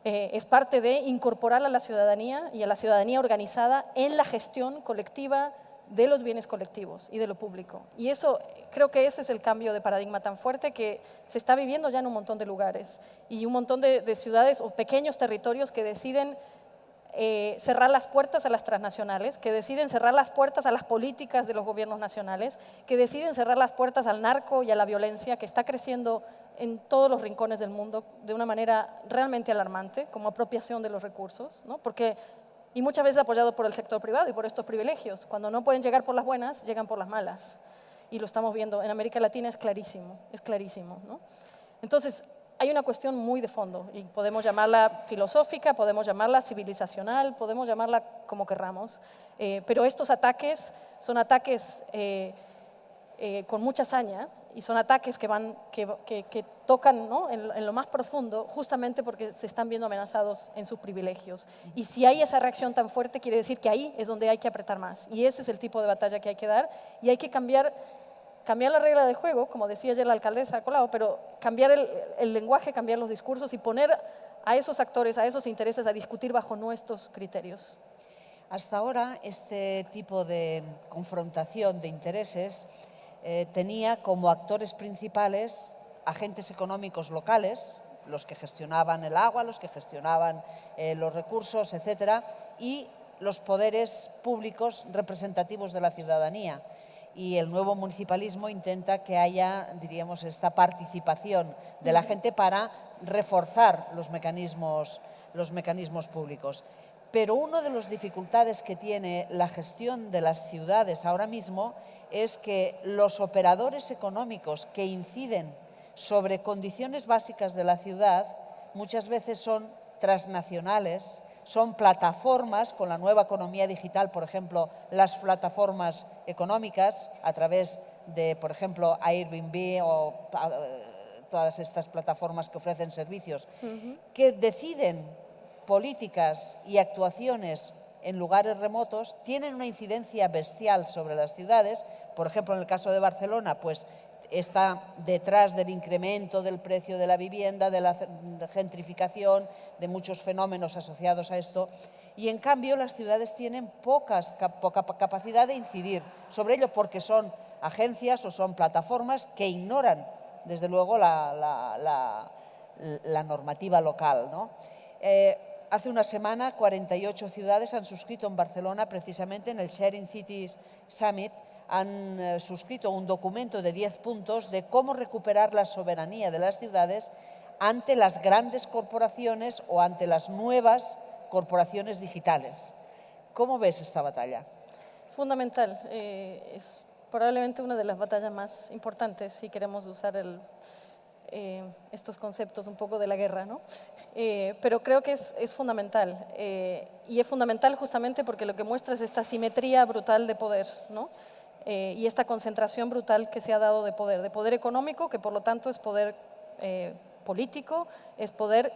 es parte de incorporar a la ciudadanía y a la ciudadanía organizada en la gestión colectiva de los bienes colectivos y de lo público. Y eso, creo que ese es el cambio de paradigma tan fuerte que se está viviendo ya en un montón de lugares y un montón de ciudades o pequeños territorios que deciden cerrar las puertas a las transnacionales, que deciden cerrar las puertas a las políticas de los gobiernos nacionales, que deciden cerrar las puertas al narco y a la violencia que está creciendo en todos los rincones del mundo de una manera realmente alarmante, como apropiación de los recursos, ¿no? Y muchas veces apoyado por el sector privado y por estos privilegios. Cuando no pueden llegar por las buenas, llegan por las malas. Y lo estamos viendo. En América Latina es clarísimo, ¿no? Entonces, hay una cuestión muy de fondo y podemos llamarla filosófica, podemos llamarla civilizacional, podemos llamarla como querramos, pero estos ataques son ataques con mucha hazaña y son ataques que tocan, ¿no?, en lo más profundo, justamente porque se están viendo amenazados en sus privilegios. Y si hay esa reacción tan fuerte, quiere decir que ahí es donde hay que apretar más. Y ese es el tipo de batalla que hay que dar y hay que cambiar la regla del juego, como decía ayer la alcaldesa Colau, pero cambiar el lenguaje, cambiar los discursos y poner a esos actores, a esos intereses a discutir bajo nuestros criterios. Hasta ahora, este tipo de confrontación de intereses tenía como actores principales agentes económicos locales, los que gestionaban el agua, los que gestionaban los recursos, etcétera, y los poderes públicos representativos de la ciudadanía. Y el nuevo municipalismo intenta que haya, diríamos, esta participación de la gente para reforzar los mecanismos públicos. Pero una de las dificultades que tiene la gestión de las ciudades ahora mismo es que los operadores económicos que inciden sobre condiciones básicas de la ciudad muchas veces son transnacionales, son plataformas, con la nueva economía digital, por ejemplo, las plataformas económicas a través de, por ejemplo, Airbnb o todas estas plataformas que ofrecen servicios, que deciden políticas y actuaciones en lugares remotos, tienen una incidencia bestial sobre las ciudades. Por ejemplo, en el caso de Barcelona, pues está detrás del incremento del precio de la vivienda, de la gentrificación, de muchos fenómenos asociados a esto. Y en cambio las ciudades tienen poca capacidad de incidir sobre ello porque son agencias o son plataformas que ignoran, desde luego, la normativa local, ¿no? Hace una semana 48 ciudades han suscrito en Barcelona, precisamente en el Sharing Cities Summit, han suscrito un documento de 10 puntos de cómo recuperar la soberanía de las ciudades ante las grandes corporaciones o ante las nuevas corporaciones digitales. ¿Cómo ves esta batalla? Fundamental. Es probablemente una de las batallas más importantes si queremos usar estos conceptos un poco de la guerra, ¿no? Pero creo que es fundamental. Y es fundamental justamente porque lo que muestra es esta simetría brutal de poder, ¿no? Y esta concentración brutal que se ha dado de poder económico, que por lo tanto es poder político, es poder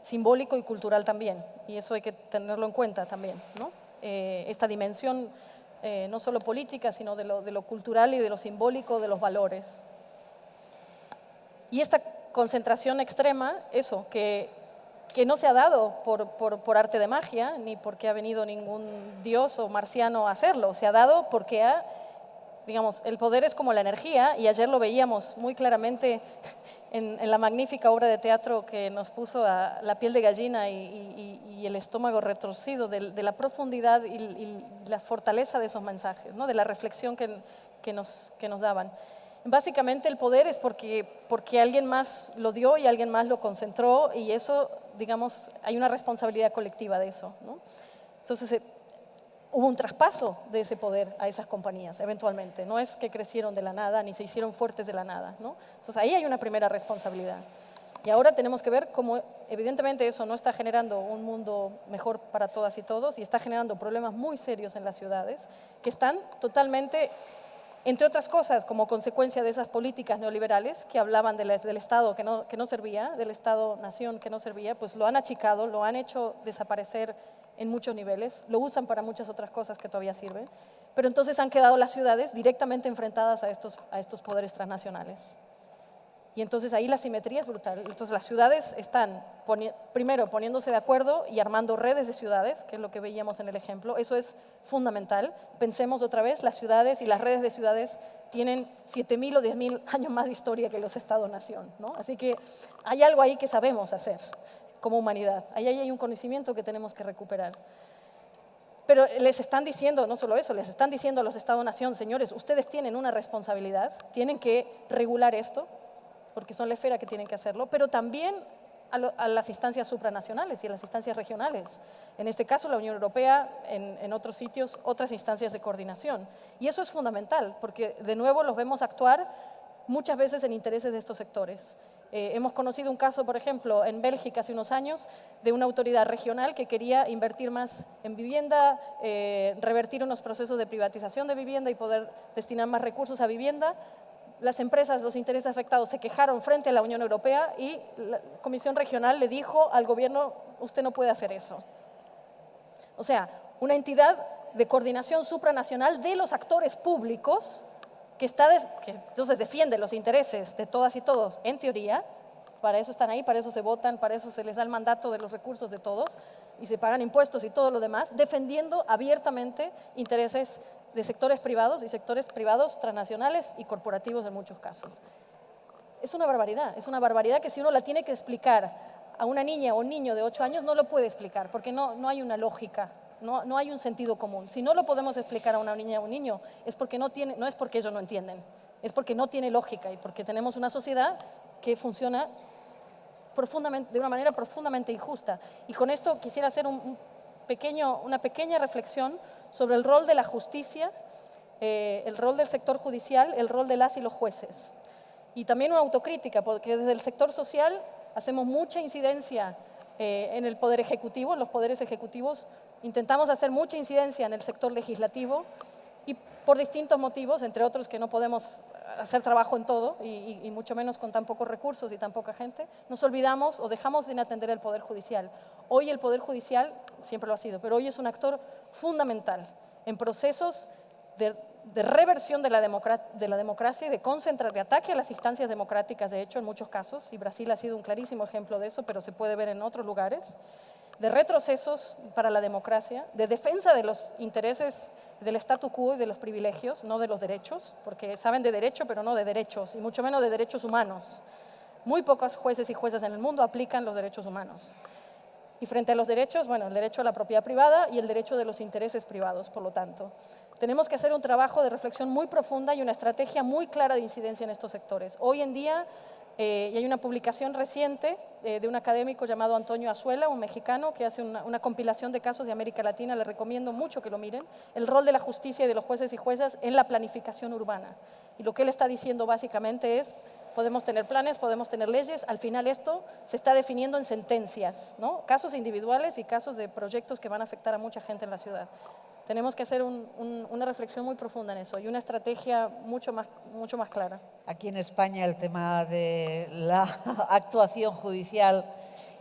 simbólico y cultural también, y eso hay que tenerlo en cuenta también, ¿no? Esta dimensión no solo política, sino de lo cultural y de lo simbólico, de los valores. Y esta concentración extrema, eso, que que no se ha dado por arte de magia, ni porque ha venido ningún dios o marciano a hacerlo. Se ha dado porque digamos, el poder es como la energía, y ayer lo veíamos muy claramente en la magnífica obra de teatro que nos puso a la piel de gallina y el estómago retorcido de la profundidad y la fortaleza de esos mensajes, ¿no? De la reflexión que nos daban. Básicamente el poder es porque alguien más lo dio y alguien más lo concentró, y eso, digamos, hay una responsabilidad colectiva de eso, ¿no? Entonces, hubo un traspaso de ese poder a esas compañías, eventualmente. No es que crecieron de la nada, ni se hicieron fuertes de la nada, ¿no? Entonces, ahí hay una primera responsabilidad. Y ahora tenemos que ver cómo, evidentemente, eso no está generando un mundo mejor para todas y todos, y está generando problemas muy serios en las ciudades, que están totalmente, entre otras cosas, como consecuencia de esas políticas neoliberales que hablaban del Estado que no servía, del Estado-nación que no servía, pues lo han achicado, lo han hecho desaparecer en muchos niveles, lo usan para muchas otras cosas que todavía sirven, pero entonces han quedado las ciudades directamente enfrentadas a estos poderes transnacionales. Y entonces ahí la simetría es brutal. Entonces las ciudades están, primero, poniéndose de acuerdo y armando redes de ciudades, que es lo que veíamos en el ejemplo. Eso es fundamental. Pensemos otra vez, las ciudades y las redes de ciudades tienen 7.000 o 10.000 años más de historia que los Estados-nación, ¿no? Así que hay algo ahí que sabemos hacer como humanidad. Ahí hay un conocimiento que tenemos que recuperar. Pero les están diciendo, no solo eso, les están diciendo a los Estados-nación, señores, ustedes tienen una responsabilidad, tienen que regular esto, porque son la esfera que tienen que hacerlo, pero también a las instancias supranacionales y a las instancias regionales. En este caso, la Unión Europea, en otros sitios, otras instancias de coordinación. Y eso es fundamental, porque de nuevo los vemos actuar muchas veces en intereses de estos sectores. Hemos conocido un caso, por ejemplo, en Bélgica hace unos años, de una autoridad regional que quería invertir más en vivienda, revertir unos procesos de privatización de vivienda y poder destinar más recursos a vivienda. Las empresas, los intereses afectados se quejaron frente a la Unión Europea y la Comisión Regional le dijo al gobierno, usted no puede hacer eso. O sea, una entidad de coordinación supranacional de los actores públicos que entonces defiende los intereses de todas y todos, en teoría, para eso están ahí, para eso se votan, para eso se les da el mandato de los recursos de todos y se pagan impuestos y todo lo demás, defendiendo abiertamente intereses de sectores privados y sectores privados transnacionales y corporativos en muchos casos. Es una barbaridad que si uno la tiene que explicar a una niña o un niño de 8 años no lo puede explicar porque no hay una lógica, no hay un sentido común. Si no lo podemos explicar a una niña o un niño es porque no es porque ellos no entienden, es porque no tiene lógica y porque tenemos una sociedad que funciona de una manera profundamente injusta. Y con esto quisiera hacer una pequeña reflexión sobre el rol de la justicia, el rol del sector judicial, el rol de las y los jueces. Y también una autocrítica, porque desde el sector social hacemos mucha incidencia en el poder ejecutivo, en los poderes ejecutivos, intentamos hacer mucha incidencia en el sector legislativo y por distintos motivos, entre otros que no podemos hacer trabajo en todo y mucho menos con tan pocos recursos y tan poca gente, nos olvidamos o dejamos de atender el Poder Judicial. Hoy el Poder Judicial, siempre lo ha sido, pero hoy es un actor fundamental en procesos de reversión de la democracia y de ataque a las instancias democráticas, de hecho, en muchos casos, y Brasil ha sido un clarísimo ejemplo de eso, pero se puede ver en otros lugares, de retrocesos para la democracia, de defensa de los intereses del statu quo y de los privilegios, no de los derechos, porque saben de derecho, pero no de derechos, y mucho menos de derechos humanos. Muy pocos jueces y juezas en el mundo aplican los derechos humanos. Y frente a los derechos, bueno, el derecho a la propiedad privada y el derecho de los intereses privados, por lo tanto. Tenemos que hacer un trabajo de reflexión muy profunda y una estrategia muy clara de incidencia en estos sectores. Hoy en día, y hay una publicación reciente de un académico llamado Antonio Azuela, un mexicano, que hace una compilación de casos de América Latina, les recomiendo mucho que lo miren, el rol de la justicia y de los jueces y juezas en la planificación urbana. Y lo que él está diciendo básicamente es, podemos tener planes, podemos tener leyes, al final esto se está definiendo en sentencias, ¿no? Casos individuales y casos de proyectos que van a afectar a mucha gente en la ciudad. Tenemos que hacer una reflexión muy profunda en eso y una estrategia mucho más clara. Aquí en España el tema de la actuación judicial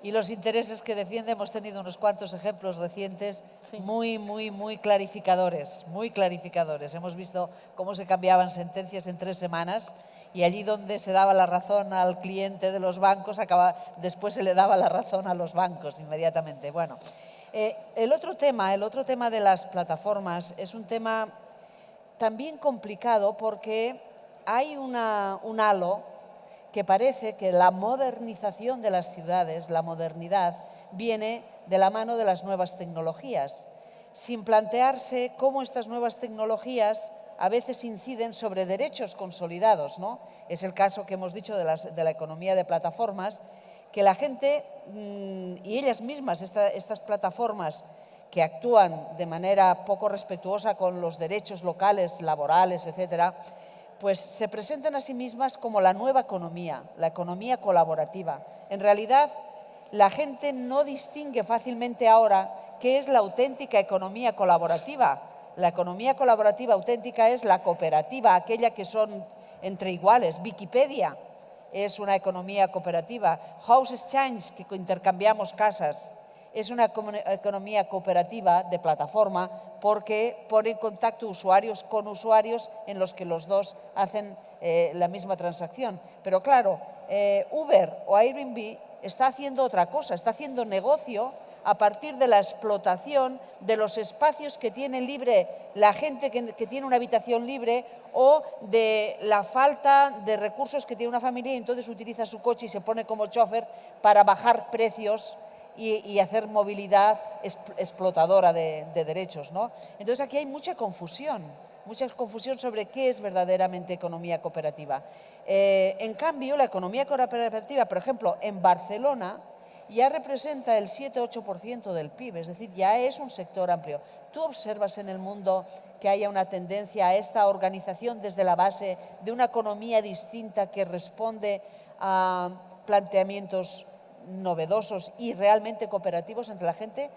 y los intereses que defiende, hemos tenido unos cuantos ejemplos recientes sí. muy clarificadores, muy clarificadores. Hemos visto cómo se cambiaban sentencias en 3 semanas y allí donde se daba la razón al cliente de los bancos, después se le daba la razón a los bancos inmediatamente. Bueno, el otro tema de las plataformas es un tema también complicado porque hay un halo que parece que la modernización de las ciudades, la modernidad, viene de la mano de las nuevas tecnologías, sin plantearse cómo estas nuevas tecnologías a veces inciden sobre derechos consolidados, ¿no? Es el caso que hemos dicho de la economía de plataformas, que la gente y ellas mismas, estas plataformas que actúan de manera poco respetuosa con los derechos locales, laborales, etcétera, pues se presentan a sí mismas como la nueva economía, la economía colaborativa. En realidad, la gente no distingue fácilmente ahora qué es la auténtica economía colaborativa. La economía colaborativa auténtica es la cooperativa, aquella que son entre iguales. Wikipedia es una economía cooperativa. House Exchange, que intercambiamos casas, es una economía cooperativa de plataforma porque pone en contacto usuarios con usuarios en los que los dos hacen la misma transacción. Pero claro, Uber o Airbnb está haciendo otra cosa, está haciendo negocio a partir de la explotación de los espacios que tiene libre la gente que tiene una habitación libre o de la falta de recursos que tiene una familia y entonces utiliza su coche y se pone como chofer para bajar precios y hacer movilidad explotadora de derechos, ¿no? Entonces aquí hay mucha confusión sobre qué es verdaderamente economía cooperativa. En cambio, la economía cooperativa, por ejemplo, en Barcelona, ya representa el 7-8% del PIB, es decir, ya es un sector amplio. ¿Tú observas en el mundo que haya una tendencia a esta organización desde la base de una economía distinta que responde a planteamientos novedosos y realmente cooperativos entre la gente?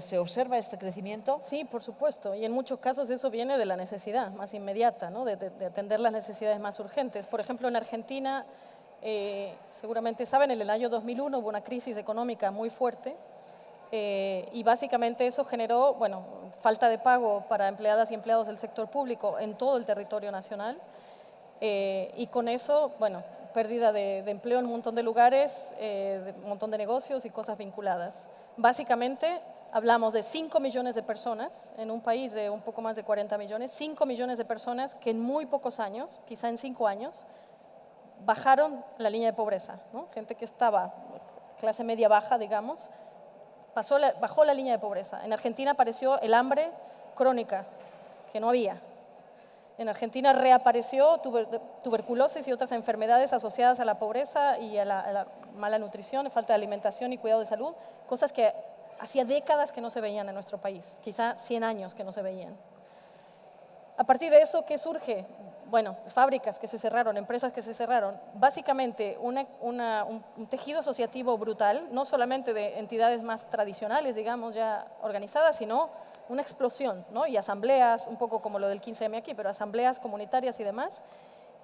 ¿Se observa este crecimiento? Sí, por supuesto, y en muchos casos eso viene de la necesidad más inmediata, ¿no? de atender las necesidades más urgentes. Por ejemplo, en Argentina, seguramente saben, en el año 2001 hubo una crisis económica muy fuerte y básicamente eso generó, bueno, falta de pago para empleadas y empleados del sector público en todo el territorio nacional y con eso, bueno, pérdida de empleo en un montón de lugares, un montón de negocios y cosas vinculadas. Básicamente hablamos de 5 millones de personas en un país de un poco más de 40 millones, 5 millones de personas que en muy pocos años, quizá en 5 años, bajaron la línea de pobreza, ¿no? Gente que estaba clase media baja, digamos, bajó la línea de pobreza. En Argentina apareció el hambre crónica, que no había. En Argentina reapareció tuberculosis y otras enfermedades asociadas a la pobreza y a la mala nutrición, falta de alimentación y cuidado de salud, cosas que hacía décadas que no se veían en nuestro país, quizá 100 años que no se veían. A partir de eso, ¿qué surge? Bueno, fábricas que se cerraron, empresas que se cerraron, básicamente un tejido asociativo brutal, no solamente de entidades más tradicionales, digamos, ya organizadas, sino una explosión, ¿no? Y asambleas, un poco como lo del 15M aquí, pero asambleas comunitarias y demás,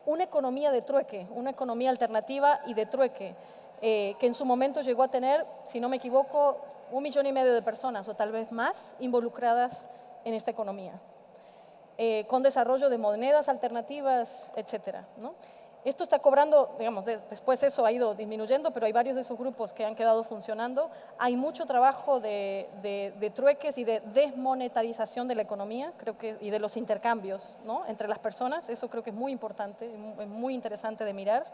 una economía de trueque, una economía alternativa y de trueque, que en su momento llegó a tener, si no me equivoco, 1,5 millones de personas o tal vez más involucradas en esta economía. Con desarrollo de monedas alternativas, etcétera, ¿no? Esto está cobrando, digamos, después eso ha ido disminuyendo, pero hay varios de esos grupos que han quedado funcionando. Hay mucho trabajo de trueques y de desmonetarización de la economía, creo que, y de los intercambios, ¿no? Entre las personas. Eso creo que es muy importante, es muy interesante de mirar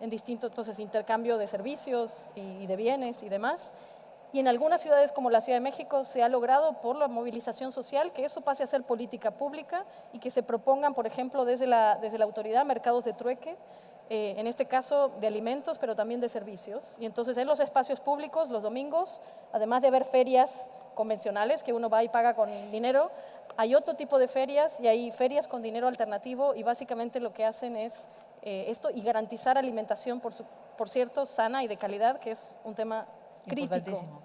en distintos, entonces, intercambio de servicios y de bienes y demás. Y en algunas ciudades como la Ciudad de México se ha logrado por la movilización social que eso pase a ser política pública y que se propongan, por ejemplo, desde la autoridad, mercados de trueque, en este caso de alimentos, pero también de servicios. Y entonces en los espacios públicos, los domingos, además de haber ferias convencionales que uno va y paga con dinero, hay otro tipo de ferias y hay ferias con dinero alternativo y básicamente lo que hacen es esto y garantizar alimentación, por cierto, sana y de calidad, que es un tema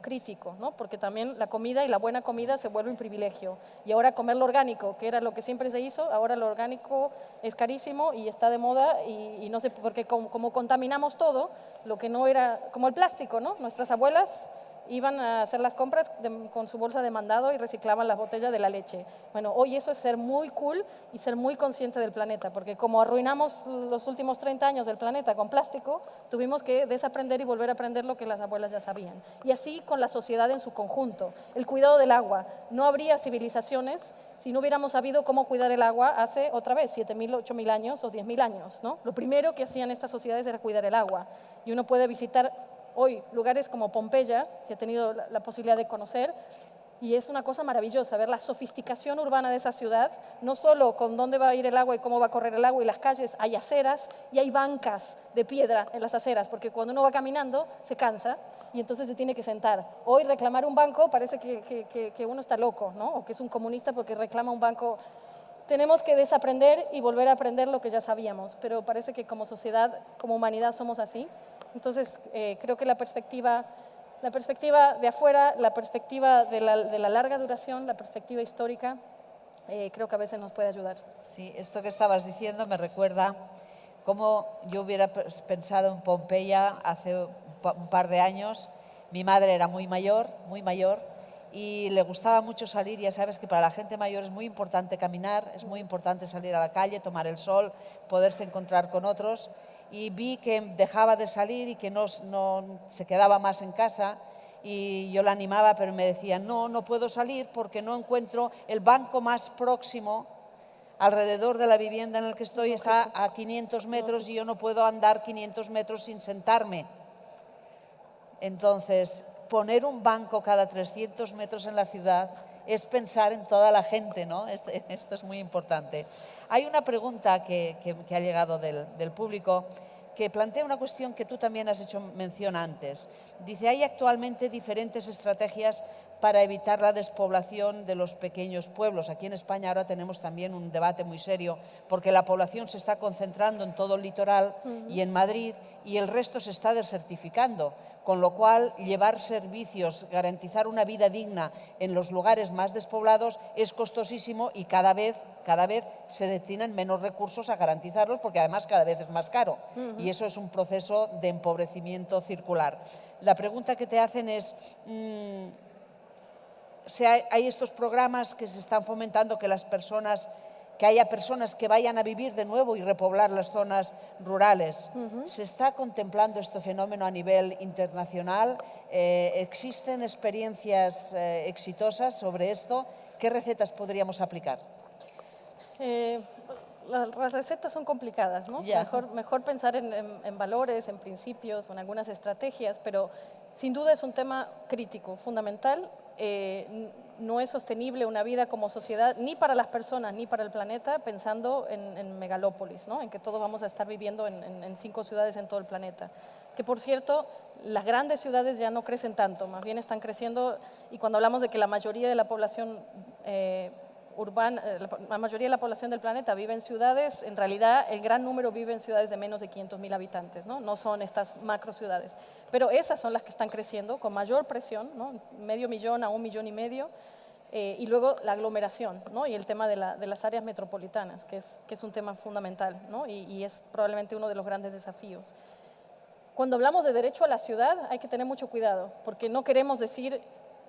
crítico, ¿no? Porque también la comida y la buena comida se vuelve un privilegio. Y ahora comer lo orgánico, que era lo que siempre se hizo, ahora lo orgánico es carísimo y está de moda y no sé, porque como contaminamos todo, lo que no era, como el plástico, ¿no? Nuestras abuelas iban a hacer las compras con su bolsa de mandado y reciclaban las botellas de la leche. Bueno, hoy eso es ser muy cool y ser muy consciente del planeta, porque como arruinamos los últimos 30 años del planeta con plástico, tuvimos que desaprender y volver a aprender lo que las abuelas ya sabían. Y así con la sociedad en su conjunto. El cuidado del agua. No habría civilizaciones si no hubiéramos sabido cómo cuidar el agua hace, otra vez, 7.000, 8.000 años o 10.000 años, ¿no? Lo primero que hacían estas sociedades era cuidar el agua. Y uno puede visitar hoy lugares como Pompeya, si ha tenido la posibilidad de conocer, y es una cosa maravillosa ver la sofisticación urbana de esa ciudad, no solo con dónde va a ir el agua y cómo va a correr el agua y las calles, hay aceras y hay bancas de piedra en las aceras, porque cuando uno va caminando se cansa y entonces se tiene que sentar. Hoy reclamar un banco parece que uno está loco, ¿no? O que es un comunista porque reclama un banco. Tenemos que desaprender y volver a aprender lo que ya sabíamos, pero parece que como sociedad, como humanidad somos así. Entonces, creo que la perspectiva de afuera, la perspectiva de la larga duración, la perspectiva histórica, creo que a veces nos puede ayudar. Sí, esto que estabas diciendo me recuerda cómo yo hubiera pensado en Pompeya hace un par de años. Mi madre era muy mayor, y le gustaba mucho salir. Ya sabes que para la gente mayor es muy importante caminar, es muy importante salir a la calle, tomar el sol, poderse encontrar con otros. Y vi que dejaba de salir y que no se quedaba más en casa, y yo la animaba, pero me decía, no puedo salir porque no encuentro el banco más próximo alrededor de la vivienda en la que estoy, está a 500 metros y yo no puedo andar 500 metros sin sentarme. Entonces, poner un banco cada 300 metros en la ciudad es pensar en toda la gente, ¿no? Esto es muy importante. Hay una pregunta que ha llegado del público que plantea una cuestión que tú también has hecho mención antes. Dice, hay actualmente diferentes estrategias para evitar la despoblación de los pequeños pueblos. Aquí en España ahora tenemos también un debate muy serio porque la población se está concentrando en todo el litoral y en Madrid, y el resto se está desertificando, con lo cual llevar servicios, garantizar una vida digna en los lugares más despoblados es costosísimo, y cada vez se destinan menos recursos a garantizarlos, porque además cada vez es más caro. Y eso es un proceso de empobrecimiento circular. La pregunta que te hacen es, hay estos programas que se están fomentando que haya personas que vayan a vivir de nuevo y repoblar las zonas rurales. ¿Se está contemplando este fenómeno a nivel internacional? ¿Existen experiencias exitosas sobre esto? ¿Qué recetas podríamos aplicar? Las recetas son complicadas, ¿no? Mejor pensar en valores, en principios, en algunas estrategias, pero sin duda es un tema crítico, fundamental. No es sostenible una vida como sociedad, ni para las personas ni para el planeta, pensando en megalópolis, ¿no? En que todos vamos a estar viviendo en 5 ciudades en todo el planeta. Que, por cierto, las grandes ciudades ya no crecen tanto, más bien están creciendo, y cuando hablamos de que la mayoría de la población urbana, la mayoría de la población del planeta vive en ciudades, en realidad el gran número vive en ciudades de menos de 500.000 habitantes, ¿no? No son estas macro ciudades, pero esas son las que están creciendo con mayor presión, ¿no? 500.000 a 1,5 millones, y luego la aglomeración, ¿no? Y el tema de las áreas metropolitanas, que es un tema fundamental, ¿no? Y es probablemente uno de los grandes desafíos. Cuando hablamos de derecho a la ciudad hay que tener mucho cuidado, porque no queremos decir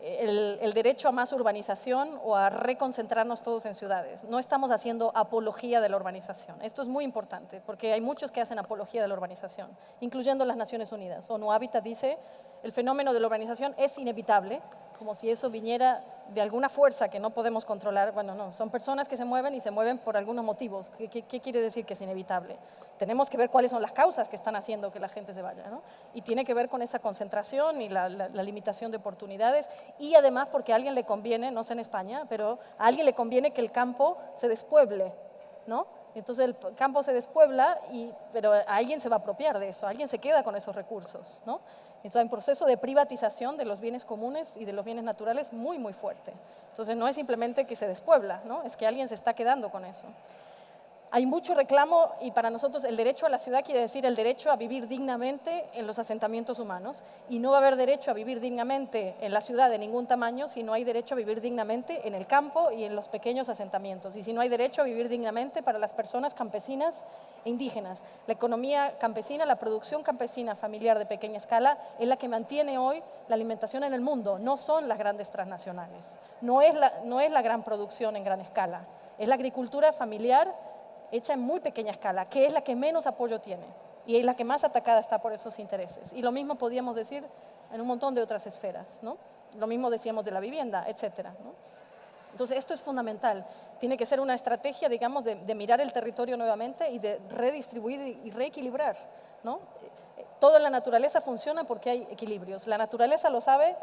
el derecho a más urbanización o a reconcentrarnos todos en ciudades. No estamos haciendo apología de la urbanización. Esto es muy importante, porque hay muchos que hacen apología de la urbanización, incluyendo las Naciones Unidas. ONU Habitat dice, el fenómeno de la urbanización es inevitable, como si eso viniera de alguna fuerza que no podemos controlar. Bueno, no, son personas que se mueven, y se mueven por algunos motivos. ¿Qué quiere decir que es inevitable? Tenemos que ver cuáles son las causas que están haciendo que la gente se vaya, ¿no? Y tiene que ver con esa concentración y la limitación de oportunidades, y además porque a alguien le conviene, no sé en España, pero a alguien le conviene que el campo se despueble, ¿no? Entonces el campo se despuebla, pero alguien se va a apropiar de eso, alguien se queda con esos recursos, ¿no? Entonces hay un proceso de privatización de los bienes comunes y de los bienes naturales muy, muy fuerte. Entonces no es simplemente que se despuebla, ¿no? Es que alguien se está quedando con eso. Hay mucho reclamo y para nosotros el derecho a la ciudad quiere decir el derecho a vivir dignamente en los asentamientos humanos y no va a haber derecho a vivir dignamente en la ciudad de ningún tamaño si no hay derecho a vivir dignamente en el campo y en los pequeños asentamientos y si no hay derecho a vivir dignamente para las personas campesinas e indígenas. La economía campesina, la producción campesina familiar de pequeña escala es la que mantiene hoy la alimentación en el mundo, no son las grandes transnacionales, no es la gran producción en gran escala, es la agricultura familiar hecha en muy pequeña escala, que es la que menos apoyo tiene y es la que más atacada está por esos intereses. Y lo mismo podríamos decir en un montón de otras esferas, ¿no? Lo mismo decíamos de la vivienda, etcétera, ¿no? Entonces, esto es fundamental. Tiene que ser una estrategia, digamos, de mirar el territorio nuevamente y de redistribuir y reequilibrar, ¿no? Todo en la naturaleza funciona porque hay equilibrios. La naturaleza lo sabe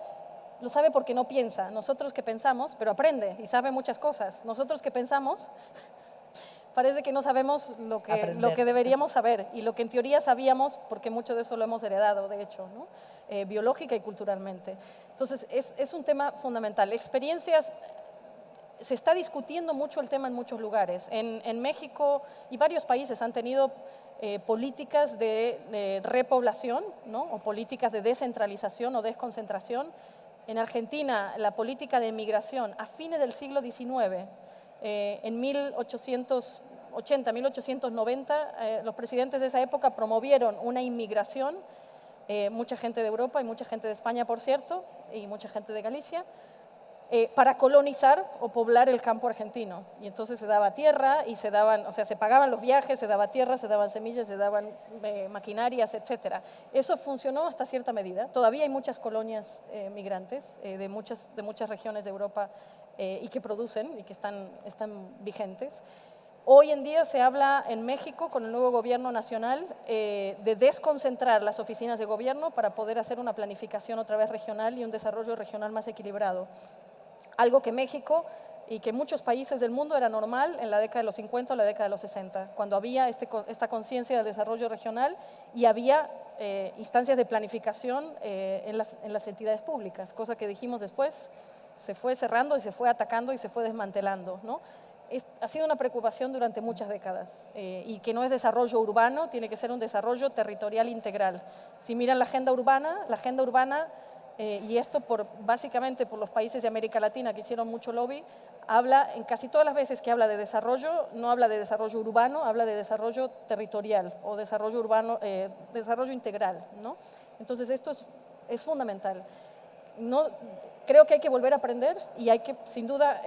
porque no piensa. Nosotros que pensamos, pero aprende y sabe muchas cosas. Nosotros que pensamos parece que no sabemos lo que deberíamos saber y lo que en teoría sabíamos, porque mucho de eso lo hemos heredado, de hecho, ¿no? Biológica y culturalmente. Entonces, es un tema fundamental. Experiencias, se está discutiendo mucho el tema en muchos lugares. En México y varios países han tenido políticas de repoblación, ¿no? O políticas de descentralización o desconcentración. En Argentina, la política de migración a fines del siglo XIX, en 1880, 1890, los presidentes de esa época promovieron una inmigración, mucha gente de Europa y mucha gente de España, por cierto, y mucha gente de Galicia, para colonizar o poblar el campo argentino. Y entonces se daba tierra y se daban, o sea, se pagaban los viajes, se daba tierra, se daban semillas, se daban maquinarias, etc. Eso funcionó hasta cierta medida. Todavía hay muchas colonias migrantes de muchas regiones de Europa y que producen y que están vigentes. Hoy en día se habla en México, con el nuevo gobierno nacional, de desconcentrar las oficinas de gobierno para poder hacer una planificación otra vez regional y un desarrollo regional más equilibrado. Algo que México y que muchos países del mundo era normal en la década de los 50 o la década de los 60, cuando había esta conciencia del desarrollo regional y había instancias de planificación en las entidades públicas, cosa que dijimos después, se fue cerrando y se fue atacando y se fue desmantelando, ¿no? Ha sido una preocupación durante muchas décadas y que no es desarrollo urbano, tiene que ser un desarrollo territorial integral. Si miran la agenda urbana, y esto básicamente por los países de América Latina que hicieron mucho lobby, habla, en casi todas las veces que habla de desarrollo, no habla de desarrollo urbano, habla de desarrollo territorial o desarrollo urbano, desarrollo integral, ¿no? Entonces esto es fundamental. Creo que hay que volver a aprender y hay que, sin duda,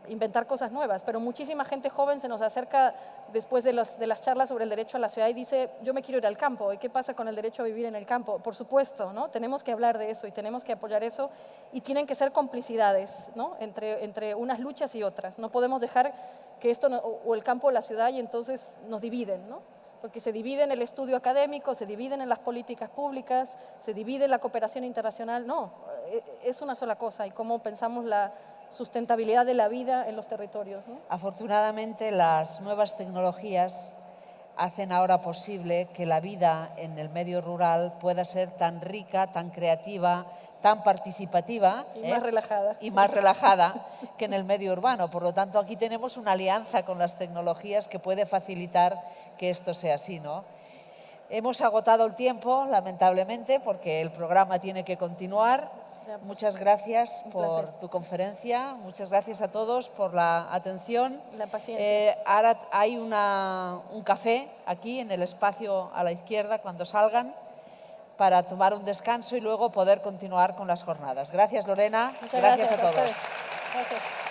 inventar cosas nuevas, pero muchísima gente joven se nos acerca después de las charlas sobre el derecho a la ciudad y dice, yo me quiero ir al campo, ¿y qué pasa con el derecho a vivir en el campo? Por supuesto, ¿no? Tenemos que hablar de eso y tenemos que apoyar eso y tienen que ser complicidades, ¿no? entre unas luchas y otras. No podemos dejar que esto, o el campo o la ciudad, y entonces nos dividen, ¿no? Porque se divide en el estudio académico, se dividen en las políticas públicas, se divide en la cooperación internacional. No, es una sola cosa y cómo pensamos la sustentabilidad de la vida en los territorios, ¿no? Afortunadamente, las nuevas tecnologías hacen ahora posible que la vida en el medio rural pueda ser tan rica, tan creativa, tan participativa y más relajada. Y más relajada que en el medio urbano. Por lo tanto, aquí tenemos una alianza con las tecnologías que puede facilitar que esto sea así, ¿no? Hemos agotado el tiempo, lamentablemente, porque el programa tiene que continuar. Muchas gracias por tu conferencia, muchas gracias a todos por la atención. La paciencia. Ahora hay un café aquí en el espacio a la izquierda cuando salgan para tomar un descanso y luego poder continuar con las jornadas. Gracias, Lorena. Muchas gracias a todos. Gracias.